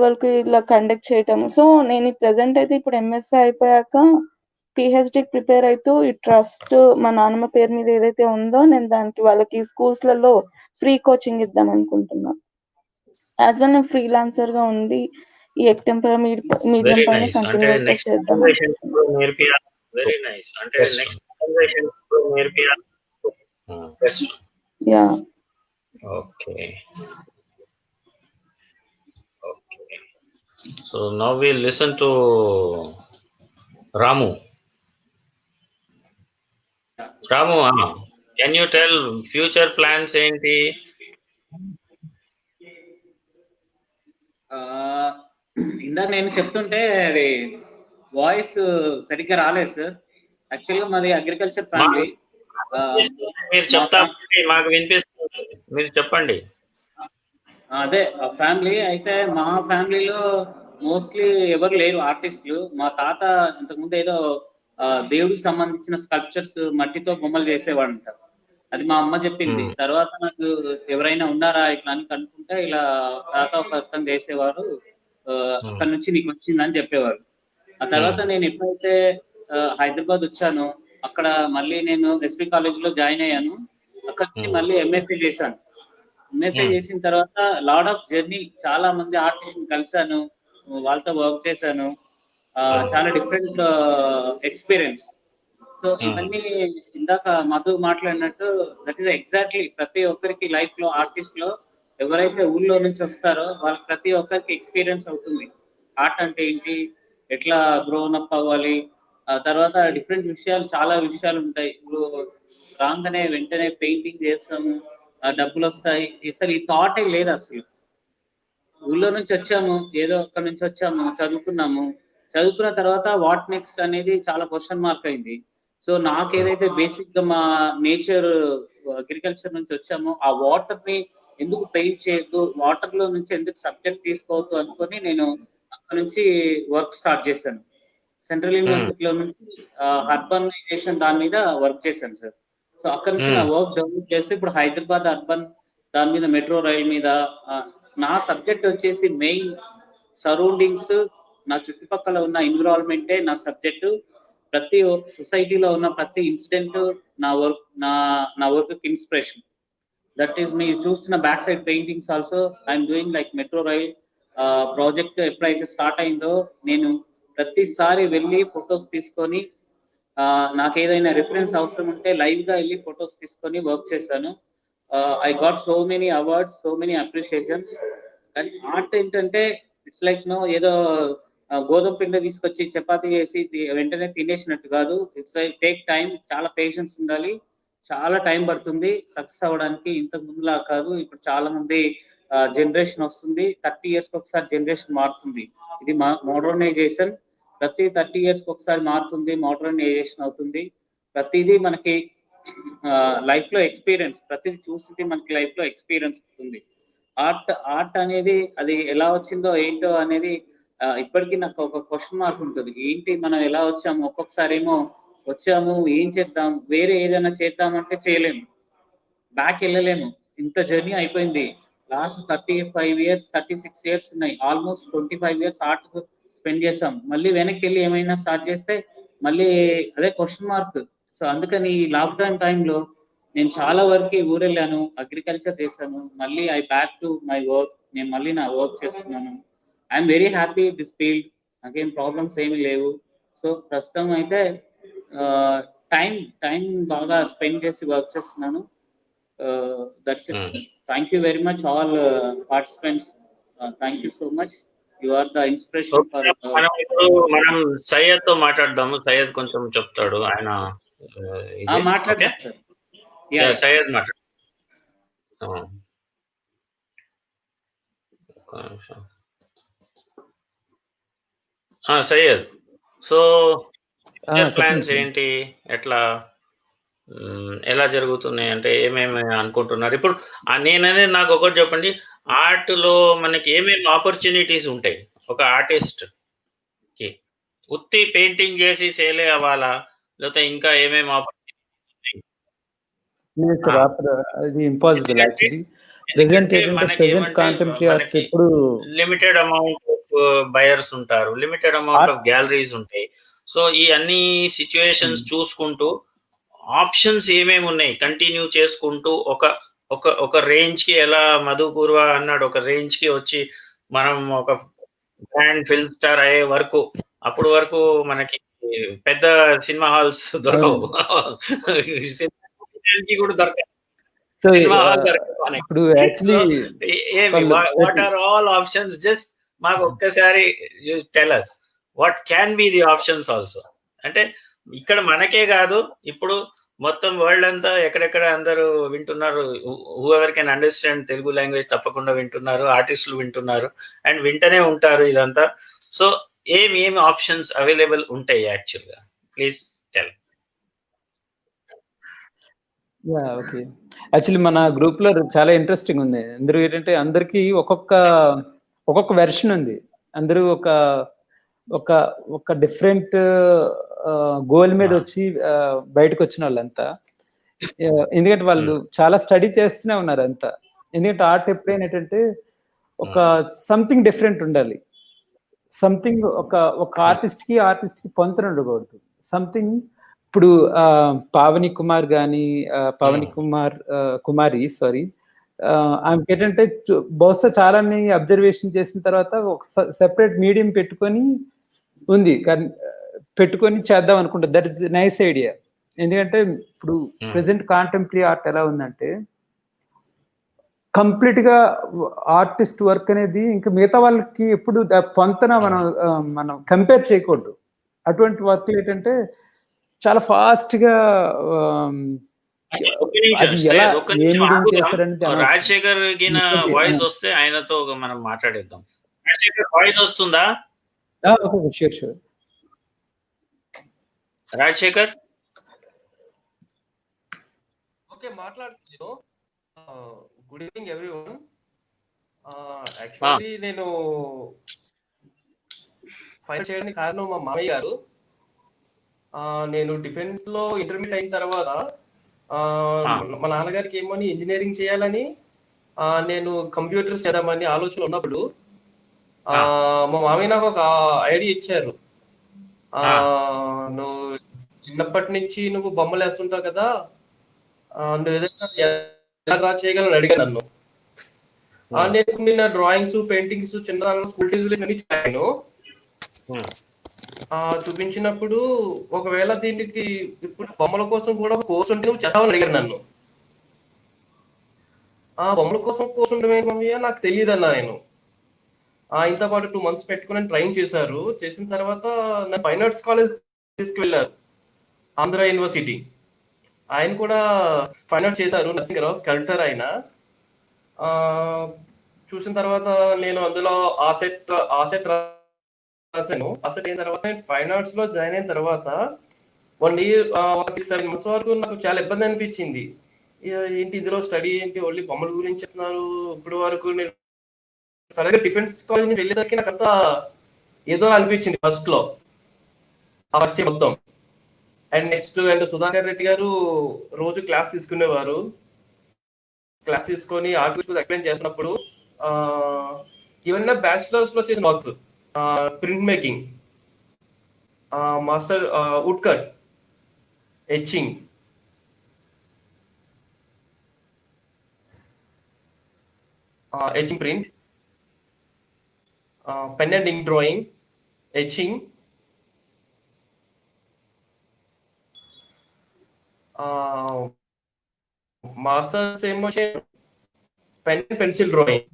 వరకు ఇలా కండక్ట్ చేయటం. సో నేను ప్రెసెంట్ అయితే ఇప్పుడు ఎంఎఫ్ఐ అయిపోయాక పిహెచ్డికి ప్రిపేర్ అవుతూ ఈ ట్రస్ట్ మా నాన్నమ్మ పేరు మీద ఏదైతే ఉందో నేను దానికి వాళ్ళకి స్కూల్స్లలో ఫ్రీ కోచింగ్ ఇద్దాం అనుకుంటున్నా. యాజ్ వెల్ నేను ఫ్రీలాన్సర్ గా ఉండి ఈ ఎక్టెంపర్ మీడియం పైన కంటిన్యూస్ గా చేద్దాం. Very nice. అంటే నెక్స్ట్ జనరేషన్ నేర్పియాలి. Yeah okay. Okay. So now we'll listen to Ramu. Ramu, can you tell future plans enti? ఇందాక నేను చెప్తుంటే అది వాయిస్ సరిగ్గా రాలేదు సార్. యాక్చువల్గా మాది అగ్రికల్చర్ ఫ్యామిలీ. మీరు చెప్తా మాకు వినిపిస్తుంది, మీరు చెప్పండి. అదే ఫ్యామిలీ అయితే మా ఫ్యామిలీలో మోస్ట్లీ ఎవరు లేరు ఆర్టిస్టులు. మా తాత ఇంతకుముందు ఏదో దేవుడికి సంబంధించిన స్కల్ప్చర్స్ మట్టితో బొమ్మలు చేసేవాడంట, అది మా అమ్మ చెప్పింది. తర్వాత నాకు ఎవరైనా ఉన్నారా ఇట్లా అని కనుక్కుంటే ఇలా తాత ఒక అర్థం చేసేవారు, అక్కడ నుంచి నీకు వచ్చిందని చెప్పేవారు. ఆ తర్వాత నేను ఎప్పుడైతే హైదరాబాద్ వచ్చానో అక్కడ మళ్ళీ నేను ఎస్పీ కాలేజ్ లో జాయిన్ అయ్యాను. అక్కడ నుంచి మళ్ళీ ఎంఎఫ్ఏ చేశాను. ఎంఎఫ్ఏ చేసిన తర్వాత లాడ్ ఆఫ్ జర్నీ, చాలా మంది ఆర్టిస్ట్ కలిశాను, వాళ్ళతో వర్క్ చేశాను, చాలా డిఫరెంట్ ఎక్స్పీరియన్స్. సో ఇవన్నీ ఇందాక మధు మాట్లాడినట్టు దట్ ఈస్ ఎగ్జాక్ట్లీ ప్రతి ఒక్కరికి లైఫ్ లో, ఆర్టిస్ట్ లో ఎవరైతే ఊళ్ళో నుంచి వస్తారో వాళ్ళకి ప్రతి ఒక్కరికి ఎక్స్పీరియన్స్ అవుతుంది. ఆర్ట్ అంటే ఏంటి, ఎట్లా గ్రోన్ అప్ అవ్వాలి, తర్వాత డిఫరెంట్ విషయాలు, చాలా విషయాలు ఉంటాయి. ఇప్పుడు రాగానే వెంటనే పెయింటింగ్ చేస్తాము, డబ్బులు వస్తాయి, అసలు ఈ థాటే లేదు అసలు. ఊళ్ళో నుంచి వచ్చాము, ఏదో అక్కడ నుంచి వచ్చాము, చదువుకున్నాము, చదువుకున్న తర్వాత వాట్ నెక్స్ట్ అనేది చాలా క్వశ్చన్ మార్క్ అయింది. సో నాకు ఏదైతే బేసిక్ గా మా నేచర్ అగ్రికల్చర్ నుంచి వచ్చామో ఆ వాటర్ ని ఎందుకు పెయింట్ చేయొద్దు, వాటర్ లో నుంచి ఎందుకు సబ్జెక్ట్ తీసుకోవద్దు అనుకుని నేను అక్కడ నుంచి వర్క్ స్టార్ట్ చేశాను. సెంట్రల్ యూనివర్సిటీలో నుంచి అర్బనైజేషన్ దాని మీద వర్క్ చేశాను సార్. సో అక్కడ నుంచి నా వర్క్ డెవలప్ చేస్తే ఇప్పుడు హైదరాబాద్ అర్బన్ దాని మీద, మెట్రో రైల్ మీద, నా సబ్జెక్ట్ వచ్చేసి మెయిన్ సరౌండింగ్స్, నా చుట్టుపక్కల ఉన్న ఎన్విరాన్మెంటే నా సబ్జెక్టు. ప్రతి సొసైటీలో ఉన్న ప్రతి ఇన్సిడెంట్ నా వర్క్ ఇన్స్పిరేషన్. దట్ ఈస్ మీ చూస్తున్న back side paintings also I'm doing like metro rail project ఎప్పుడైతే స్టార్ట్ అయిందో నేను ప్రతిసారి వెళ్ళి ఫొటోస్ తీసుకొని, నాకు ఏదైనా రిఫరెన్స్ అవసరం ఉంటే లైవ్ గా వెళ్ళి ఫొటోస్ తీసుకొని వర్క్ చేశాను. I got so many awards, so many appreciations. కానీ ఆర్ట్ ఏంటంటే ఇట్స్ లైక్ నో ఏదో గోధుమ పిండి తీసుకొచ్చి చపాతీ చేసి వెంటనే తినేసినట్టు కాదు. ఇట్స్ లైక్ టేక్ టైం, చాలా పేషెన్స్ ఉండాలి, చాలా టైం పడుతుంది సక్సెస్ అవ్వడానికి. ఇంతకు ముందులా కాదు, ఇప్పుడు చాలా మంది జనరేషన్ వస్తుంది, 30 years ఒకసారి జనరేషన్ మారుతుంది. ఇది మోడర్నైజేషన్, ప్రతి 30 years ఒకసారి మారుతుంది, మోడర్నైజేషన్ అవుతుంది. ప్రతిదీ మనకి లైఫ్ లో ఎక్స్పీరియన్స్, ప్రతిదీ చూసింది మనకి లైఫ్ లో ఎక్స్పీరియన్స్ ఉంటుంది. ఆర్ట్ అనేది అది ఎలా వచ్చిందో ఏంటో అనేది ఇప్పటికీ నాకు ఒక క్వశ్చన్ మార్క్ ఉంటుంది. ఏంటి మనం ఎలా వచ్చాము, ఒక్కొక్కసారి ఏమో వచ్చాము ఏం చేద్దాం, వేరే ఏదైనా చేద్దామంటే చేయలేము, బ్యాక్ వెళ్ళలేము. ఇంత జర్నీ అయిపోయింది, లాస్ట్ 35 years 36 years ఉన్నాయి, ఆల్మోస్ట్ 25 years ఆర్ట్ స్పెండ్ చేసాం. మళ్ళీ వెనక్కి వెళ్ళి ఏమైనా స్టార్ట్ చేస్తే మళ్ళీ అదే క్వశ్చన్ మార్క్. సో అందుకని ఈ లాక్డౌన్ టైంలో నేను చాలా వరకు ఊరెళ్ళాను, అగ్రికల్చర్ చేశాను, మళ్ళీ I back to my work, నేను మళ్ళీ నా వర్క్ చేస్తున్నాను. I'm very happy this field, నాకేం ప్రాబ్లమ్స్ ఏమీ లేవు. సో ప్రస్తుతం అయితే టైం బాగా స్పెండ్ చేసి వర్క్ చేస్తున్నాను. That's it. Thank you very much all participants, thank you so much. You are the inspiration for. మనం ఇప్పుడు మనం సయ్యద్ తో మాట్లాడదాము. సయ్యద్ కొంచెం చెప్తాడు ఆయన. ఇది ఓకే, మాట్లాడతారు సార్. యా సయ్యద్ మాట్లాడు. ఒక్క నిమిషం. సయ్యద్, సో ప్లాన్స్ ఏంటి, ఎట్లా ఎలా జరుగుతున్నాయి అంటే ఏమేమి అనుకుంటున్నారు ఇప్పుడు? నేననే నాకు ఒకటి చెప్పండి, ఆర్ట్ లో మనకి ఏమేమి ఆపర్చునిటీస్ ఉంటాయి ఒక ఆర్టిస్ట్ కి? ఉత్తి పెయింటింగ్ చేసి సేలే అవ్వాలా, లేకపోతే ఇంకా ఏమేమి ఆపర్చునిటీస్ అది impossible actually. Limited amount of buyers ఉంటారు, లిమిటెడ్ అమౌంట్ ఆఫ్ గ్యాలరీస్ ఉంటాయి. సో ఈ అన్ని సిచ్యువేషన్స్ చూసుకుంటూ ఆప్షన్స్ ఏమేమి ఉన్నాయి కంటిన్యూ చేసుకుంటూ ఒక ఒక ఒక రేంజ్ కి, ఎలా మధుపూర్వ అన్నాడు, ఒక రేంజ్ కి వచ్చి మనం ఒక బ్రాండ్ ఫిల్మ్ స్టార్ అయ్యే వరకు, అప్పుడు వరకు మనకి పెద్ద సినిమా హాల్స్ దొరకవు, కూడా దొరకవు. What are all options? Just మాకు ఒక్కసారి tell us what can be the options also. అంటే ఇక్కడ మనకే కాదు, ఇప్పుడు మొత్తం వరల్డ్ అంతా ఎక్కడెక్కడ అందరూ వింటున్నారు. Who ever can understand Telugu language తప్పకుండా వింటున్నారు, ఆర్టిస్టులు వింటున్నారు అండ్ వింటనే ఉంటారు ఇదంతా. సో ఏమి ఆప్షన్స్ అవైలబుల్ ఉంటాయి యాక్చువల్ గా? Please tell. ఓకే, యాక్చువల్లీ మన గ్రూప్ లో చాలా ఇంట్రెస్టింగ్ ఉంది. అందరూ ఏంటంటే అందరికి ఒక్కొక్క వెర్షన్ ఉంది. అందరూ ఒక డిఫరెంట్ గోల్ మీద వచ్చి బయటకు వచ్చిన వాళ్ళంతా. ఎందుకంటే వాళ్ళు చాలా స్టడీ చేస్తూనే ఉన్నారు అంతా. ఎందుకంటే ఆర్ట్ ఎప్పుడైనా ఏంటంటే ఒక సంథింగ్ డిఫరెంట్ ఉండాలి. సంథింగ్ ఒక ఆర్టిస్ట్ కి పొంతన ఉండకూడదు. సంథింగ్ ఇప్పుడు పావని కుమారి ఆమెకి ఏంటంటే బహుశా చాలా అబ్జర్వేషన్ చేసిన తర్వాత ఒక సెపరేట్ మీడియం పెట్టుకొని చేద్దాం అనుకుంటా. That is nice idea. ఎందుకంటే ఇప్పుడు ప్రెసెంట్ కాంటెంపరీ ఆర్ట్ ఎలా ఉందంటే కంప్లీట్ గా ఆర్టిస్ట్ వర్క్ అనేది ఇంకా మిగతా వాళ్ళకి ఎప్పుడు పొంతన మనం కంపేర్ చేయకూడదు. అటువంటి వర్క్ ఏంటంటే చాలా ఫాస్ట్ గా రాజశేఖర్ గిన వాయిస్ వస్తే ఆయనతో మనం మాట్లాడేద్దాం. రాజశేఖర్ వాయిస్ వస్తుందా? షూర్. రాజశేఖర్ ఓకే, మాట్లాడుతున్నాను. Good evening everyone. యాక్చువల్లీ నేను ఫైనల్ చేయడానికి కారణం మా మామయ్య గారు. నేను డిఫెన్స్ లో ఇంటర్మీడియట్ అయిన తర్వాత మా నాన్నగారికి ఏమని ఇంజనీరింగ్ చేయాలని, నేను కంప్యూటర్స్ చేద్దామని ఆలోచన ఉన్నప్పుడు మా మామయ్య నాకు ఒక ఐడియా ఇచ్చారు. నువ్వు చిన్నప్పటి నుంచి నువ్వు బొమ్మలు వేస్తుంటావు కదా, నువ్వు ఏదైనా ఎలా డ్రా చేయగలని అడిగాను నన్ను. నేను డ్రాయింగ్స్, పెయింటింగ్స్ చిన్న స్కూల్ టీచర్స్ అన్ని చూసాను. చూపించినప్పుడు ఒకవేళ దీనికి ఇప్పుడు బొమ్మల కోసం కూడా ఒక కోర్స్ ఉంటే నువ్వు చేస్తావని అడిగారు నన్ను. బొమ్మల కోసం కోర్స్ ఉండమే మమ్మయ్య నాకు తెలియదు అన్నా నేను. ఇంత పాటు 2 months పెట్టుకుని ట్రైన్ చేశారు. చేసిన తర్వాత నా ఫైన్ ఆర్ట్స్ కాలేజ్ తీసుకువెళ్ళారు, ఆంధ్ర యూనివర్సిటీ. ఆయన కూడా ఫైన్ ఆర్ట్స్ చేశారు, నరసింహరావు స్కల్ప్టర్ ఆయన. చూసిన తర్వాత నేను అందులో ఆసెట్ రాశాను. ఆసెట్ అయిన తర్వాత నేను ఫైన్ ఆర్ట్స్ లో జాయిన్ అయిన తర్వాత 1 year 6-7 months వరకు నాకు చాలా ఇబ్బంది అనిపించింది. ఏంటి ఇందులో స్టడీ ఏంటి, ఓన్లీ బొమ్మల గురించి చెప్తున్నారు. ఇప్పుడు వరకు నేను సరిగ్గా డిఫెన్స్ కాలేజ్ నుంచి వెళ్ళేసరికి నాకు అంతా ఏదో అనిపించింది ఫస్ట్ ఇయర్ మొత్తం. అండ్ నెక్స్ట్ సుధాకర్ రెడ్డి గారు రోజు క్లాస్ తీసుకునేవారు. క్లాస్ తీసుకొని ఆర్ట్ గురించి ఎక్స్ప్లెయిన్ చేసినప్పుడు ఇవన్నీ బ్యాచిలర్స్ లో చేసిన works, printmaking, master woodcut, etching, etching print, pen and ink drawing, etching, masters pen and pencil drawing,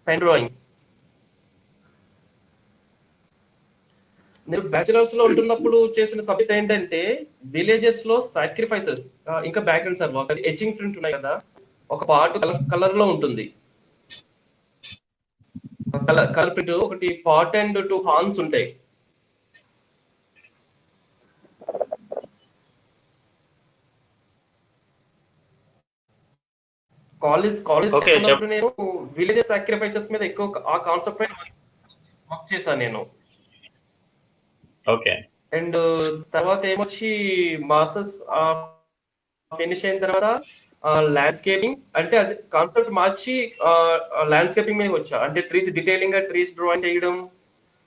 pen drawing. నేను బ్యాచిలర్స్ లో ఉంటున్నప్పుడు చేసిన సబ్జెక్ట్ ఏంటంటే విలేజెస్ లో సాక్రిఫైసెస్, ఇంకా బ్యాక్గ్రౌండ్ సార్ ఒక ఎచింగ్ ప్రింట్ ఉన్నాయి కదా, ఒక పార్ట్ కలర్ లో ఉంటుంది. కలర్ ప్రింట్ ఒకటి పార్ట్ అండ్ 2 హార్న్స్ ఉంటాయి. కాలేజ్ నేను విలేజెస్ సాక్రిఫైసెస్ మీద ఎక్కువ ఆ కాన్సెప్ట్ పైన వర్క్ చేశాను నేను. ఓకే. అండ్ తర్వాత ఏమొచ్చి మాస్టర్స్ ఫినిష్ అయిన తర్వాత ల్యాండ్స్కేపింగ్, అంటే అది కాన్సెప్ట్ మార్చి ల్యాండ్స్కేపింగ్ మీద వచ్చా. అంటే ట్రీస్ డీటెయిలింగ్ గా ట్రీస్ డ్రాయింగ్ చేయడం.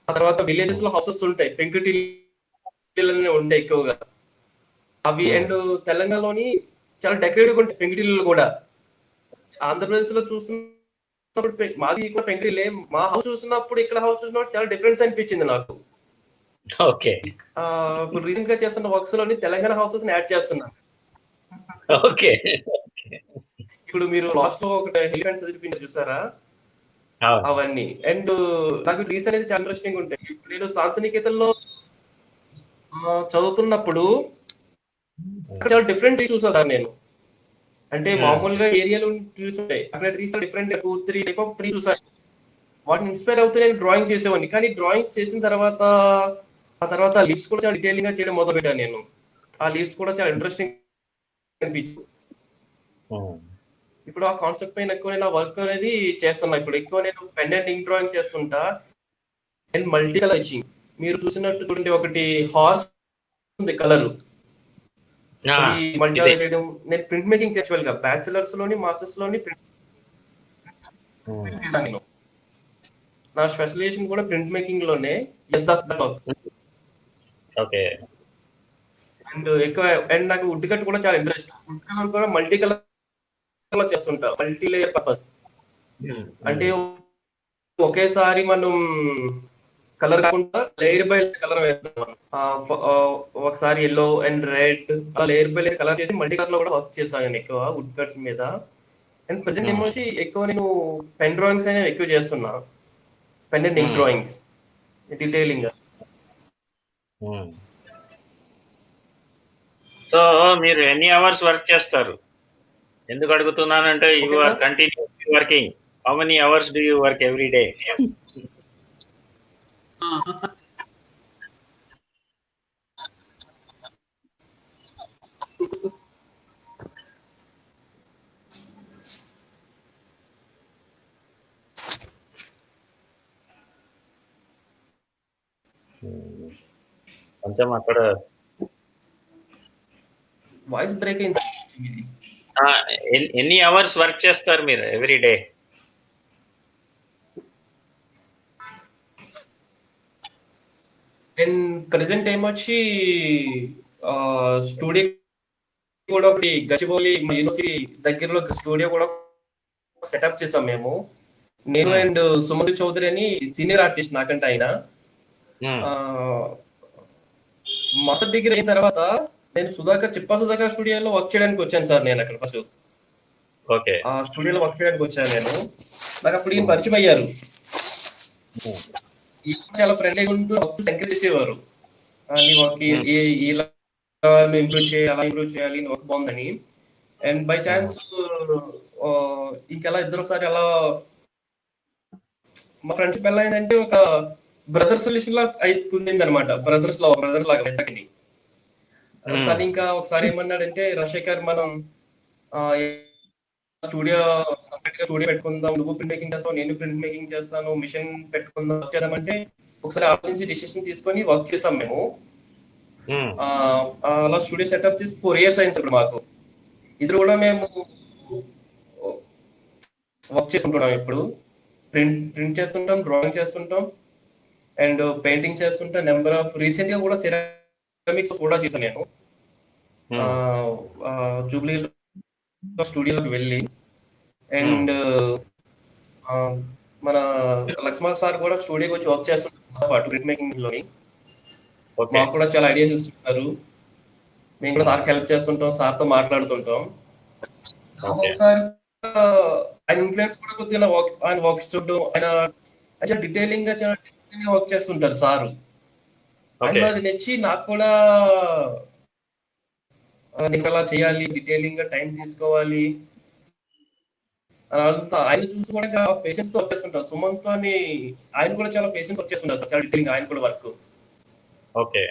ఆ తర్వాత విలేజెస్ లో హౌసెస్ ఉంటాయి, పెంకుటిల్లు ఉంటాయి ఎక్కువగా అవి. అండ్ తెలంగాణలోని చాలా డెకరేటివ్ ఉంటాయి పెంకుటిల్లు కూడా. ఆంధ్రప్రదేశ్ లో చూసినప్పుడు మాది కూడా పెంకుటిల్లే. మా హౌస్ చూసినప్పుడు ఇక్కడ హౌస్ చూసినప్పుడు చాలా డిఫరెన్స్ అనిపించింది నాకు. ఓకే. ఇప్పుడు రీసెంట్ గా చేస్తున్న వర్క్స్ లోని తెలంగాణ హౌసెస్ యాడ్ చేస్తున్నా. ఓకే. ఇప్పుడు మీరు లాస్ట్ లో ఒక ఎలిఫెంట్స్ చదివిపోయింది చూసారా, అవన్నీ. అండ్ నాకు ట్రీస్ అనేది చాలా ఇంట్రెస్టింగ్ ఉంటాయి. నేను శాంతినికేతన్లో చదువుతున్నప్పుడు చాలా డిఫరెంట్ ట్రీస్ చూసా సార్ నేను. అంటే మామూలుగా ఏరియాలో ట్రీస్ ఉంటాయి, అక్కడ trees different 2-3 type of trees చూసాను. వాటిని ఇన్స్పైర్ అవుతూ నేను డ్రాయింగ్ చేసేవాడిని. కానీ డ్రాయింగ్స్ చేసిన తర్వాత ఆ తర్వాత లీవ్స్ కూడా చాలా డీటెయిలింగ్ గా చేయడం మొదలు పెట్టాను నేను. ఆ లీవ్స్ కూడా చాలా ఇంట్రెస్టింగ్ అనిపించింది. ఇప్పుడు ఆ కాన్సెప్ట్ పైన ఎక్కువ నేను వర్క్ అనేది చేస్తున్నా. ఇప్పుడు ఎక్కువ నేను పెన్ అండ్ ఇంక్ డ్రాయింగ్ చేస్తుంటా అండ్ మల్టీ కలర్ ఎచింగ్. మీరు చూసినట్టు ఒకటి హార్స్ ఉంది కలర్, మల్టీ కలర్ చేయడం. నేను ప్రింట్ మేకింగ్ చేసేవాళ్ళుగా బ్యాచిలర్స్ లోని మాస్టర్స్ లోని ప్రింట్ చేశాను. నా స్పెషలైజేషన్ కూడా ప్రింట్ మేకింగ్ లోనే. ఓకే. అండ్ ఎక్కువ అండ్ నాకు వుడ్ కట్ కూడా చాలా ఇంట్రెస్ట్. వుడ్ కలర్ కూడా మల్టీ కలర్ చేస్తుంటా, మల్టీ లేయర్ పర్పస్. అంటే ఒకేసారి మనం కలర్ కాకుండా లేయర్ బై కలర్ వేస్తాం. ఒకసారి yellow and red layer by layer colour చేసి మల్టీ కలర్ లో కూడా వర్క్ చేశాను నేను ఎక్కువ వుడ్ కట్స్ మీద. అండ్ ప్రెసెంట్ ఏమొచ్చి ఎక్కువ నేను పెన్ డ్రాయింగ్స్ అనేది ఎక్కువ చేస్తున్నా, pen and ink drawings detailing. So మీరు ఎన్ని అవర్స్ వర్క్ చేస్తారు? ఎందుకు అడుగుతున్నానంటే you are continuously working. How many hours do you work every day? కొంచెం అక్కడ వాయిస్ బ్రేక్ అయింది. ఎన్ని అవర్స్ వర్క్ చేస్తారు మీరు ఎవ్రీ డే? అండ్ ప్రెసెంట్ ఏమొచ్చి స్టూడియో కూడా ఒకటి గచ్చిబౌలి యూనివర్సిటీ దగ్గరలో స్టూడియో కూడా సెటప్ చేసాం మేము. నేను అండ్ సుమంత్ చౌదరి అని సీనియర్ ఆర్టిస్ట్ నాకంటే ఆయన. మాస్టర్ డిగ్రీ అయిన తర్వాత నేను చిప్పా సుధాకర్ స్టూడియోలో వర్క్ చేయడానికి వచ్చాను సార్. నేను అక్కడ ఫస్ట్ ఆ స్టూడియోలో వర్క్ చేయడానికి వచ్చాను నేను. నాకు అప్పుడు ఈయన పరిచయం అయ్యారు. చాలా ఫ్రెండ్లీగా ఉంటూ ఎంకరేజ్ చేసేవారు. నీ వర్క్ ఇలా ఇంప్రూవ్ చేయాలి, అలా ఇంప్రూవ్ చేయాలి, నీ వర్క్ బాగుందని. అండ్ బై ఛాన్స్ ఇంకెలా ఇద్దరుసారి అలా మా ఫ్రెండ్షిప్ ఎలా అయిందంటే ఒక బ్రదర్స్ రిలేషన్ లా అయిపోయింది అనమాట. బ్రదర్స్ లాగా వెంటకి. తను ఇంకా ఒకసారి ఏమన్నాడంటే, రాజశేఖర్ మనం స్టూడియో పెట్టుకుందాం, నువ్వు ప్రింట్ మేకింగ్ చేస్తావు, నేను ప్రింట్ మేకింగ్ చేస్తాను, మిషన్ పెట్టుకుందాం వచ్చామంటే ఒకసారి ఆలోచించి డిసిషన్ తీసుకొని వర్క్ చేసాం మేము. అలా స్టూడియో సెటప్ చేసి 4 years అయింది ఇప్పుడు మాకు. ఇది కూడా మేము వర్క్ చేసుకుంటున్నాం. ఇప్పుడు ప్రింట్ చేస్తుంటాం, డ్రాయింగ్ చేస్తుంటాం అండ్ పెయింటింగ్ చేస్తుంటాం. నెంబర్ ఆఫ్ రీసెంట్ గా కూడా సెరామిక్స్ కూడా చేశాను నేను. జూబ్లీ స్టూడియోకి వెళ్ళి. అండ్ మన లక్ష్మణ్ సార్ కూడా స్టూడియోకి వచ్చి వర్క్ చేస్తుంటారు పాటు ప్రింట్ మేకింగ్ లోని. మాకు కూడా చాలా ఐడియాస్ ఇస్తున్నారు. మేము కూడా సార్కి హెల్ప్ చేస్తుంటాం, సార్తో మాట్లాడుతుంటాం. ఒకసారి ఆయన ఇన్ఫ్లుయెన్స్ కూడా కొద్దిగా ఆయన వర్క్ చూడడం, ఆయన డీటెయిలింగ్ గా వర్క్ చేస్తుంటారు సారు. ఆయన అది నచ్చి నాకు కూడా నేను అలా చేయాలి, డీటెయిలింగ్ గా టైం తీసుకోవాలి ఆయన చూసుకోవడానికి పేషెన్స్ తో వచ్చేస్తుంటారు. సుమంత్ తో ఆయన కూడా చాలా పేషెన్స్ వచ్చేస్తుంటారు సార్, చాలా డీటెయిలింగ్ ఆయన కూడా వర్క్. ఓకే,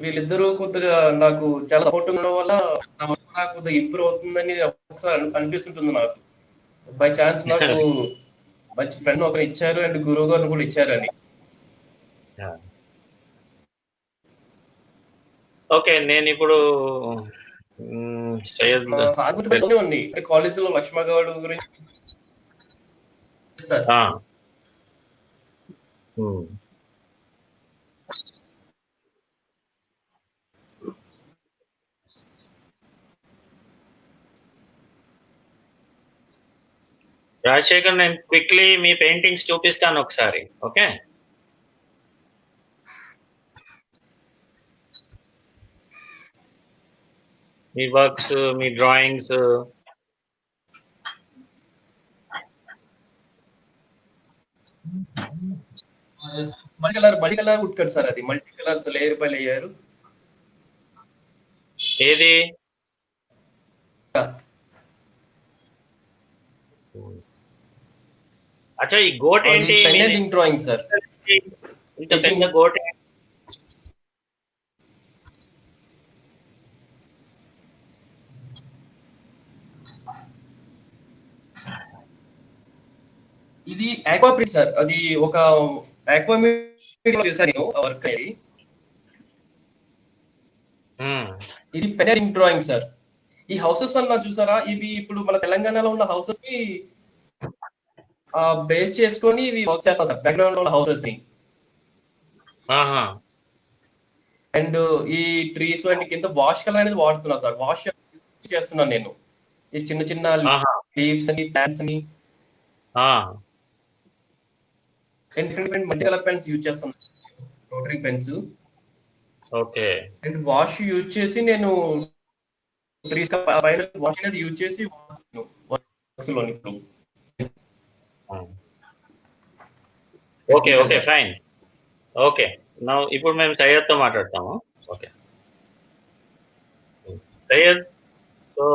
వీళ్ళిద్దరూ కొద్దిగా నాకు చాలా సపోర్ట్ ఉండడం వల్ల నా వర్క్ నాకు కొద్దిగా ఇంప్రూవ్ అవుతుందని ఒకసారి అనిపిస్తుంటుంది నాకు. బై ఛాన్స్ నాకు మంచి ఫ్రెండ్ ఒకరు ఇచ్చారు అండ్ గురువు గారిని కూడా ఇచ్చారని. ఓకే, నేను ఇప్పుడు ఉంది కాలేజ్ లో లక్ష్మ గౌడ్ గురించి సార్. రాజశేఖర్, నేను క్విక్లీ మీ పెయింటింగ్స్ చూపిస్తాను ఒకసారి. ఓకే, మీ వర్క్స్, మీ drawings. Multi colour wood cut sir, అది multi colours layer by layer. ఏది? అచ్చా, ఈ గోట్ ఏంటి? డ్రాయింగ్ సార్, ఇంత పెద్ద గోట్. ఇది ఆక్వా ప్రింట్ సార్, అది ఒక ఆక్వా మీడియం చేశాను వర్క్ అది. ఇది పెయింటింగ్ డ్రాయింగ్ సార్. ఈ హౌసెస్ అన్నా చూసారా, ఇవి ఇప్పుడు మన తెలంగాణలో ఉన్న హౌసెస్ కి బేస్ చేసుకొని ఇవి వర్క్ చేస్తారు సార్, బ్యాక్గ్రౌండ్ లో ఉన్న హౌసెస్ ని. అండ్ ఈ ట్రీస్ వాటి కింద వాష్ కలర్ అనేది వాడుతున్నా సార్, వాష్ చేస్తున్నాను నేను. ఈ చిన్న చిన్న లీవ్స్ అని, ప్లాంట్స్ అని, different multi colour pens use చేస్తాను, rotary pens. Okay, and wash use చేసి నేను ట్రీస్ పైన వాష్ అనేది యూజ్ చేసి ఓకే ఓకే ఫైన్. ఓకే, ఇప్పుడు మేము సయ్యద్తో మాట్లాడతాము. ఓకే సయ్యద్, సో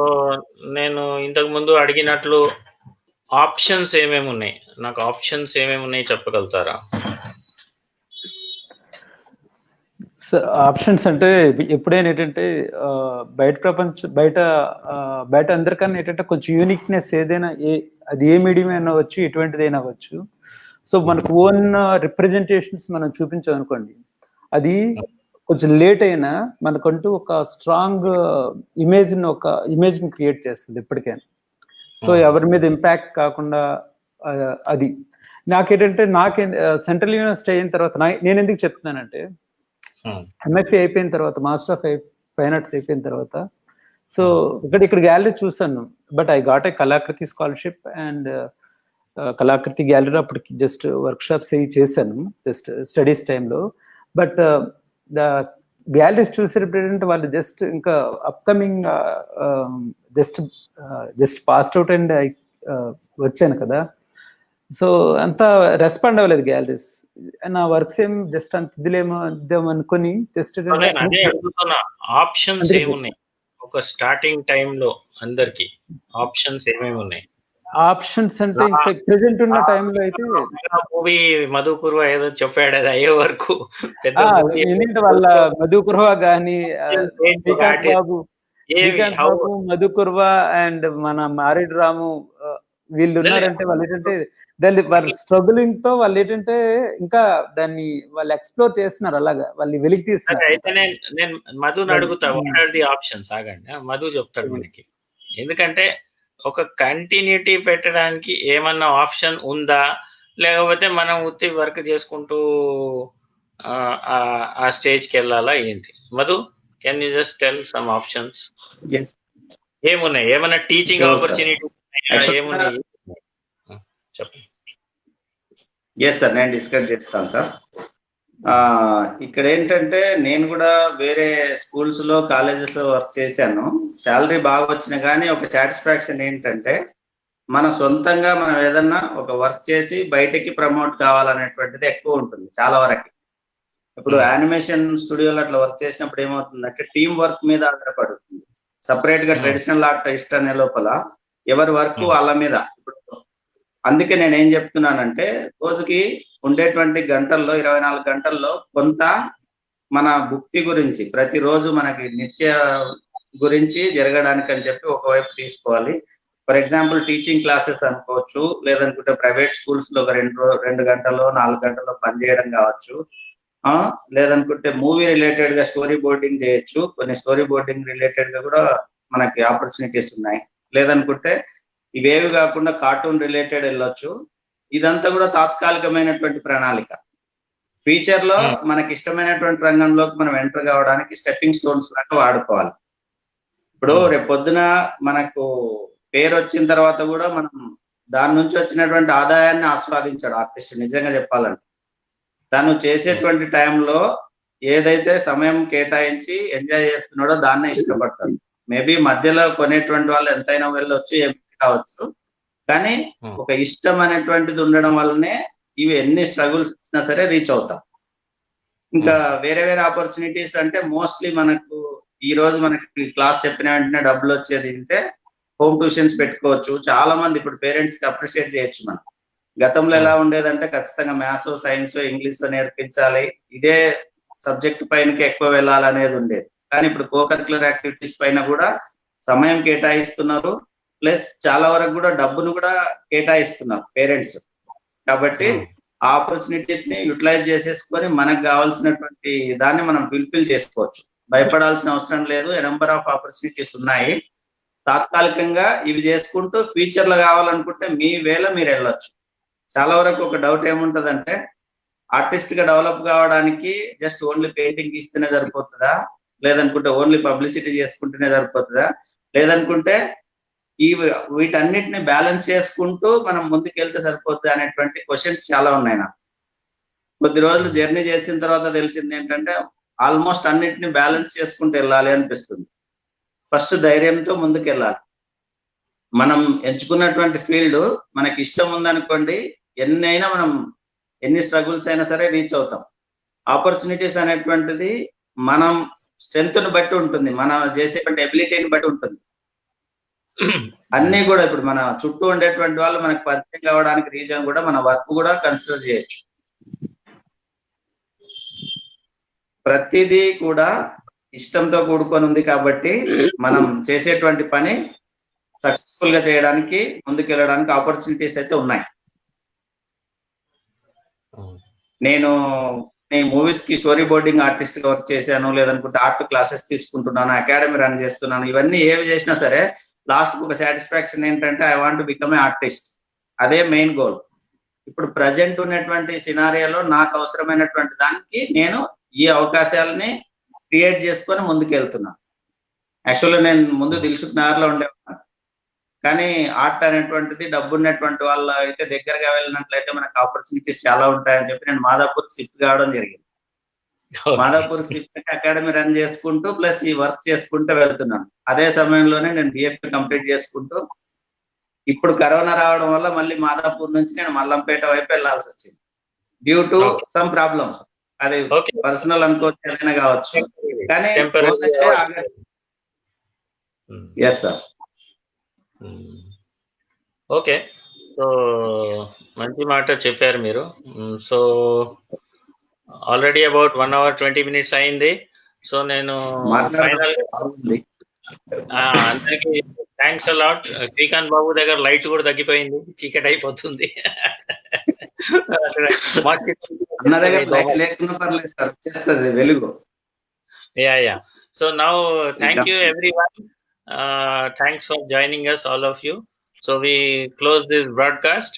నేను ఇంతకు ముందు అడిగినట్లు ఆప్షన్స్ ఏమేమి ఉన్నాయి, నాకు ఆప్షన్స్ ఏమేమి ఉన్నాయి చెప్పగలుగుతారా? సార్ ఆప్షన్స్ అంటే ఎప్పుడైనా ఏంటంటే బయట ప్రపంచం బయట అందరికన్నా ఏంటంటే కొంచెం యూనిక్నెస్ ఏదైనా అది ఏ మీడియం అయినా అవ్వచ్చు, ఎటువంటిదైనా అవ్వచ్చు. సో మనకు ఓన్ రిప్రజెంటేషన్స్ మనం చూపించామనుకోండి, అది కొంచెం లేట్ అయినా మనకంటూ ఒక స్ట్రాంగ్ ఇమేజ్ని క్రియేట్ చేస్తుంది ఎప్పటికైనా. సో ఎవరి మీద ఇంపాక్ట్ కాకుండా అది నాకేంటంటే సెంట్రల్ యూనివర్సిటీ అయిన తర్వాత నేను ఎందుకు చెప్తున్నానంటే, ఎంఎఫ్ఏ అయిపోయిన తర్వాత, మాస్టర్ ఆఫ్ ఫైన్ ఆర్ట్స్ అయిపోయిన తర్వాత, సో ఇక్కడ గ్యాలరీ చూసాను. But I got a Kalakriti scholarship and Kalakriti gallery అప్పటికి జస్ట్ వర్క్ షాప్స్ అవి చేశాను జస్ట్ స్టడీస్ టైంలో. బట్ గ్యాలరీస్ చూసేటప్పుడు వాళ్ళు జస్ట్ ఇంకా upcoming just passed out and వచ్చాను కదా, సో అంతా రెస్పాండ్ అవ్వలేదు గ్యాలరీస్. నా వర్క్స్ ఏం జస్ట్ అంత ఇద్దాం అనుకుని జస్ట్ ఆప్షన్స్ ఏమున్నాయి ఒక స్టార్టింగ్ టైంలో అందరికి ఆప్షన్స్ ఏమేమి ఉన్నాయి? ఆప్షన్స్ అంటే ప్రెసెంట్ ఉన్న టైంలో అయితే మూవీ మధు కుర్వా ఏదో చెప్పాడు, అది అయ్యే వరకు వాళ్ళ మధు కుర్వా గానీ, శ్రీకాంత్ బాబు, మధు కుర్వా అండ్ మన మారేడు రాము వీళ్ళు ఉన్నారంటే వాళ్ళు ఏంటంటే వాళ్ళ స్ట్రగులింగ్ తో వాళ్ళు ఏంటంటే ఇంకా దాన్ని వాళ్ళు ఎక్స్ప్లోర్ చేస్తున్నారు, అలాగా వాళ్ళు వెలికి తీస్తున్నారు. అయితే నేను మధుని అడుగుతా, వాట్ ఆర్ ది ఆప్షన్స్? ఆగండి, మధు చెప్తాడు మనకి. ఎందుకంటే ఒక కంటిన్యూటీ పెట్టడానికి ఏమన్నా ఆప్షన్ ఉందా, లేకపోతే మనం ఉత్తి వర్క్ చేసుకుంటూ ఆ స్టేజ్కి వెళ్ళాలా ఏంటి? Madhu, can you just tell some options? ఏమున్నాయి? ఏమన్నా టీచింగ్ ఆపర్చునిటీ ఏమున్నాయి చెప్పండి. ఎస్ సార్, నేను డిస్కస్ చేస్తాను సార్. ఇక్కడ ఏంటంటే నేను కూడా వేరే స్కూల్స్ లో కాలేజెస్ లో వర్క్ చేశాను. శాలరీ బాగా వచ్చినా కానీ ఒక సాటిస్ఫాక్షన్ ఏంటంటే మన సొంతంగా మనం ఏదన్నా ఒక వర్క్ చేసి బయటకి ప్రమోట్ కావాలనేటువంటిది ఎక్కువ ఉంటుంది చాలా వరకు. ఇప్పుడు యానిమేషన్ స్టూడియోలో అట్లా వర్క్ చేసినప్పుడు ఏమవుతుందంటే టీం వర్క్ మీద ఆధారపడుతుంది. సపరేట్ గా ట్రెడిషనల్ ఆర్టిస్ట్ అనే లోపల ఎవరి వర్క్ వాళ్ళ మీద. అందుకే నేను ఏం చెప్తున్నానంటే రోజుకి ఉండేటువంటి గంటల్లో 24 గంటల్లో కొంత మన భుక్తి గురించి ప్రతిరోజు మనకి నిత్య గురించి జరగడానికి అని చెప్పి ఒకవైపు తీసుకోవాలి. ఫర్ ఎగ్జాంపుల్ టీచింగ్ క్లాసెస్ అనుకోవచ్చు, లేదనుకుంటే ప్రైవేట్ స్కూల్స్ లో ఒక 2 గంటలో 4 గంటలో పనిచేయడం కావచ్చు, లేదనుకుంటే మూవీ రిలేటెడ్ గా స్టోరీ బోర్డింగ్ చేయొచ్చు. కొన్ని స్టోరీ బోర్డింగ్ రిలేటెడ్ గా కూడా మనకి ఆపర్చునిటీస్ ఉన్నాయి. లేదనుకుంటే ఇవేవి కాకుండా కార్టూన్ రిలేటెడ్ వెళ్ళొచ్చు. ఇదంతా కూడా తాత్కాలికమైనటువంటి ప్రణాళిక. ఫ్యూచర్ లో మనకి ఇష్టమైనటువంటి రంగంలోకి మనం ఎంటర్ కావడానికి స్టెప్పింగ్ స్టోన్స్ లాగా వాడుకోవాలి. ఇప్పుడు రేపు పొద్దున మనకు పేరు వచ్చిన తర్వాత కూడా మనం దాని నుంచి వచ్చినటువంటి ఆదాయాన్ని ఆస్వాదించాడు ఆర్టిస్ట్. నిజంగా చెప్పాలంటే తను చేసేటువంటి టైంలో ఏదైతే సమయం కేటాయించి ఎంజాయ్ చేస్తున్నాడో దాన్నే ఇష్టపడతాడు. మేబీ మధ్యలో కొనేటువంటి వాళ్ళు ఎంతైనా వెళ్ళొచ్చు, ఏమి కావచ్చు, కానీ ఒక ఇష్టం అనేటువంటిది ఉండడం వల్లనే ఇవి ఎన్ని స్ట్రగుల్స్ వచ్చినా సరే రీచ్ అవుతాం. ఇంకా వేరే వేరే ఆపర్చునిటీస్ అంటే మోస్ట్లీ మనకు ఈ రోజు మనకి క్లాస్ చెప్పిన వెంటనే డబ్బులు వచ్చేది అంటే హోమ్ ట్యూషన్స్ పెట్టుకోవచ్చు. చాలా మంది ఇప్పుడు పేరెంట్స్ కి అప్రిషియేట్ చేయొచ్చు. మనం గతంలో ఎలా ఉండేదంటే ఖచ్చితంగా మ్యాథ్స్, సైన్స్, ఇంగ్లీష్ నేర్పించాలి, ఇదే సబ్జెక్ట్ పైనకి ఎక్కువ వెళ్ళాలనేది ఉండేది. కానీ ఇప్పుడు కోకరిక్యులర్ యాక్టివిటీస్ పైన కూడా సమయం కేటాయిస్తున్నారు, ప్లస్ చాలా వరకు కూడా డబ్బును కూడా కేటాయిస్తున్నారు పేరెంట్స్. కాబట్టి ఆ ఆపర్చునిటీస్ ని యూటిలైజ్ చేసేసుకొని మనకు కావాల్సినటువంటి దాన్ని మనం ఫుల్ఫిల్ చేసుకోవచ్చు. భయపడాల్సిన అవసరం లేదు. నెంబర్ ఆఫ్ ఆపర్చునిటీస్ ఉన్నాయి. తాత్కాలికంగా ఇవి చేసుకుంటూ ఫ్యూచర్ లో కావాలనుకుంటే మీ వేళ మీరు వెళ్ళొచ్చు. చాలా వరకు ఒక డౌట్ ఏముంటదంటే ఆర్టిస్ట్ గా డెవలప్ కావడానికి జస్ట్ ఓన్లీ పెయింటింగ్ ఇస్తేనే సరిపోతుందా, లేదనుకుంటే ఓన్లీ పబ్లిసిటీ చేసుకుంటేనే సరిపోతుందా, లేదనుకుంటే వీటన్నిటిని బ్యాలెన్స్ చేసుకుంటూ మనం ముందుకు వెళ్తే సరిపోతుంది అనేటువంటి క్వశ్చన్స్ చాలా ఉన్నాయి నాకు. కొద్ది రోజులు జర్నీ చేసిన తర్వాత తెలిసింది ఏంటంటే ఆల్మోస్ట్ అన్నిటిని బ్యాలెన్స్ చేసుకుంటూ వెళ్ళాలి అనిపిస్తుంది. ఫస్ట్ ధైర్యంతో ముందుకు వెళ్ళాలి. మనం ఎంచుకున్నటువంటి ఫీల్డ్ మనకి ఇష్టం ఉందనుకోండి, ఎన్ని స్ట్రగుల్స్ అయినా సరే రీచ్ అవుతాం. ఆపర్చునిటీస్ అనేటువంటిది మనం స్ట్రెంగ్త్ ని బట్టి ఉంటుంది, మనం చేసేటువంటి ఎబిలిటీని బట్టి ఉంటుంది. అన్ని కూడా ఇప్పుడు మన చుట్టూ ఉండేటువంటి వాళ్ళు మనకు పరిచయం కావడానికి రీజన్ కూడా మన వర్క్ కూడా కన్సిడర్ చేయొచ్చు. ప్రతిదీ కూడా ఇష్టంతో కూడుకొని ఉంది కాబట్టి మనం చేసేటువంటి పని సక్సెస్ఫుల్ గా చేయడానికి ముందుకు వెళ్ళడానికి ఆపర్చునిటీస్ అయితే ఉన్నాయి. నేను మూవీస్ కి స్టోరీ బోర్డింగ్ ఆర్టిస్ట్ గా వర్క్ చేశాను, లేదనుకుంటే ఆర్ట్ క్లాసెస్ తీసుకుంటున్నాను, అకాడమీ రన్ చేస్తున్నాను. ఇవన్నీ ఏవి చేసినా సరే లాస్ట్ ఒక సాటిస్ఫాక్షన్ ఏంటంటే I want to become a artist. అదే మెయిన్ గోల్. ఇప్పుడు ప్రజెంట్ ఉన్నటువంటి సినారియోలో నాకు అవసరమైనటువంటి దానికి నేను ఈ అవకాశాలని క్రియేట్ చేసుకొని ముందుకు వెళ్తున్నాను. యాక్చువల్గా నేను ముందు దిల్సుఖ్ నగర్ లో ఉండేవాడిని, కానీ ఆర్ట్ అనేటువంటిది డబ్బు ఉన్నటువంటి వాళ్ళు అయితే దగ్గరగా వెళ్ళినట్లయితే మనకు ఆపర్చునిటీస్ చాలా ఉంటాయని చెప్పి నేను మాదాపూర్ షిఫ్ట్ కావడం జరిగింది. మాదాపూర్ షిఫ్ట్ అకాడమీ రన్ చేసుకుంటూ ప్లస్ ఈ వర్క్ చేసుకుంటూ వెళ్తున్నాను. అదే సమయంలోనే నేను బిఎఫ్ఏ కంప్లీట్ చేసుకుంటూ ఇప్పుడు కరోనా రావడం వల్ల మళ్ళీ మాదాపూర్ నుంచి నేను మల్లంపేట వైపు వెళ్లాల్సి వచ్చింది డ్యూ టు సమ్ ప్రాబ్లమ్స్. అది పర్సనల్ అనుకోవచ్చు, ఏదైనా కావచ్చు, కానీ ఎస్ సార్. ఓకే, సో మంచి మాట చెప్పారు మీరు. So already about 1 hour 20 minutes అయింది. సో నేను ఫైనల్ అందరికి థ్యాంక్స్ అలాట్. శ్రీకాంత్ బాబు దగ్గర లైట్ కూడా తగ్గిపోయింది, చీకటి అయిపోతుంది. Yeah. So now thank you everyone. Thanks for joining us, all of you. So we close this broadcast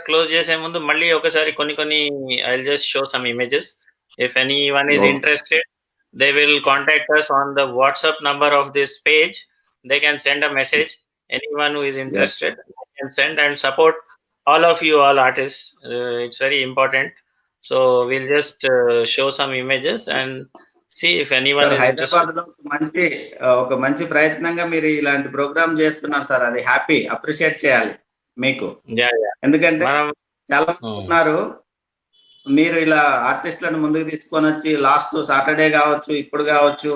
close చేసే ముందు మళ్ళీ ఒకసారి కొన్ని I'll just show some images. If anyone is interested, they will contact us on the WhatsApp number of this page. They can send a message. Anyone who is interested can send and support all of you, all artists. It's very important. So we'll just show some images and see if anyone is Hyderabad interested. లో ఒక మంచి ప్రయత్నంగా మీరు ఇలాంటి programme చేస్తున్నారు sir. అది happy, appreciate చేయాలి మీకు. ఎందుకంటే చాలా ఉన్నారు, మీరు ఇలా ఆర్టిస్టులను ముందుకు తీసుకొని వచ్చి లాస్ట్ సాటర్డే కావచ్చు, ఇప్పుడు కావచ్చు,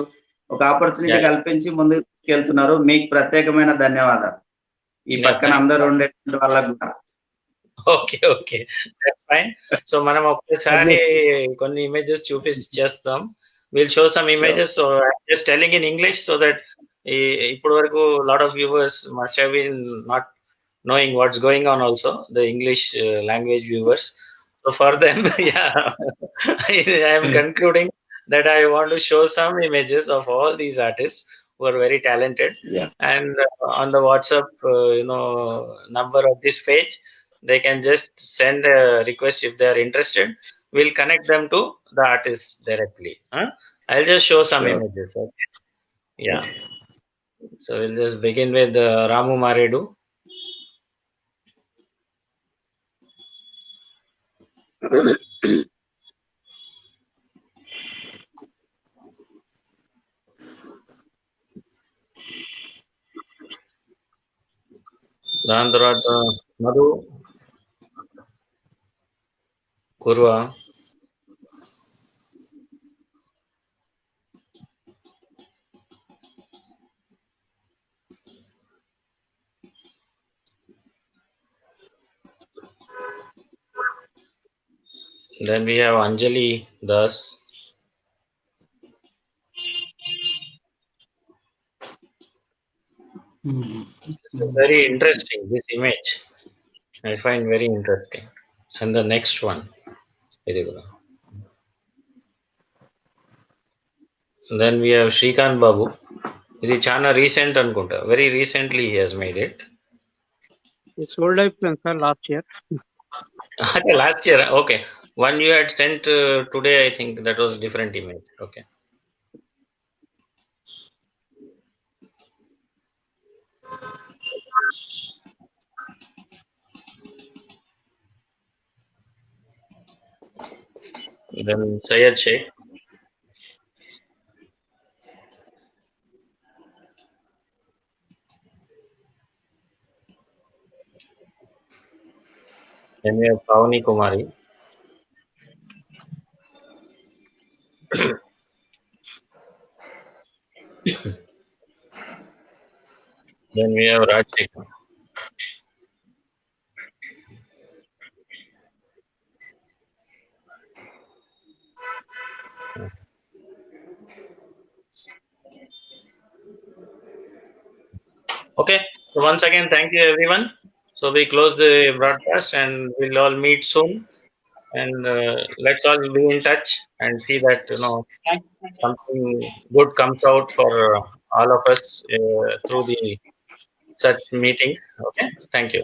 ఒక ఆపర్చునిటీ కల్పించి ముందుకు తీసుకెళ్తున్నారు. మీకు ప్రత్యేకమైన ధన్యవాదాలు. ఈ పక్కన అందరూ ఉండే వాళ్ళకు కూడా. Okay that's fine. సో మనం ఒకసారి కొన్ని ఇమేజెస్ చూపిస్తాం. Will show some images. So just telling in English so that ఇప్పటి వరకు lot of viewers must have been not knowing what's going on also, the English language viewers. So for them, I am concluding that I want to show some images of all these artists who are very talented. And on the WhatsApp, number of this page, they can just send a request if they are interested. We'll connect them to the artists directly. I'll just show some images. Okay? Yeah. So we'll just begin with Ramu Maredu. దాని తర్వాత Madhu Kurva, then we have Anjali Das. Very interesting, this image. I find very interesting. And the next one. Very good. Then we have Shrikant Babu. This is Chana recent anukunta. Very recently he has made it. It's old అయిపోయింది sir, last year. Last year, okay. One you had sent today, I think that was different image. Okay. Then Syed Sheikh. Then we have Pavani Kumari. Then we have Raj Shekhar. Okay, so once again, thank you everyone. So we close the broadcast and we'll all meet soon. And let's all be in touch and see that something good comes out for all of us through the such meeting. Okay, thank you.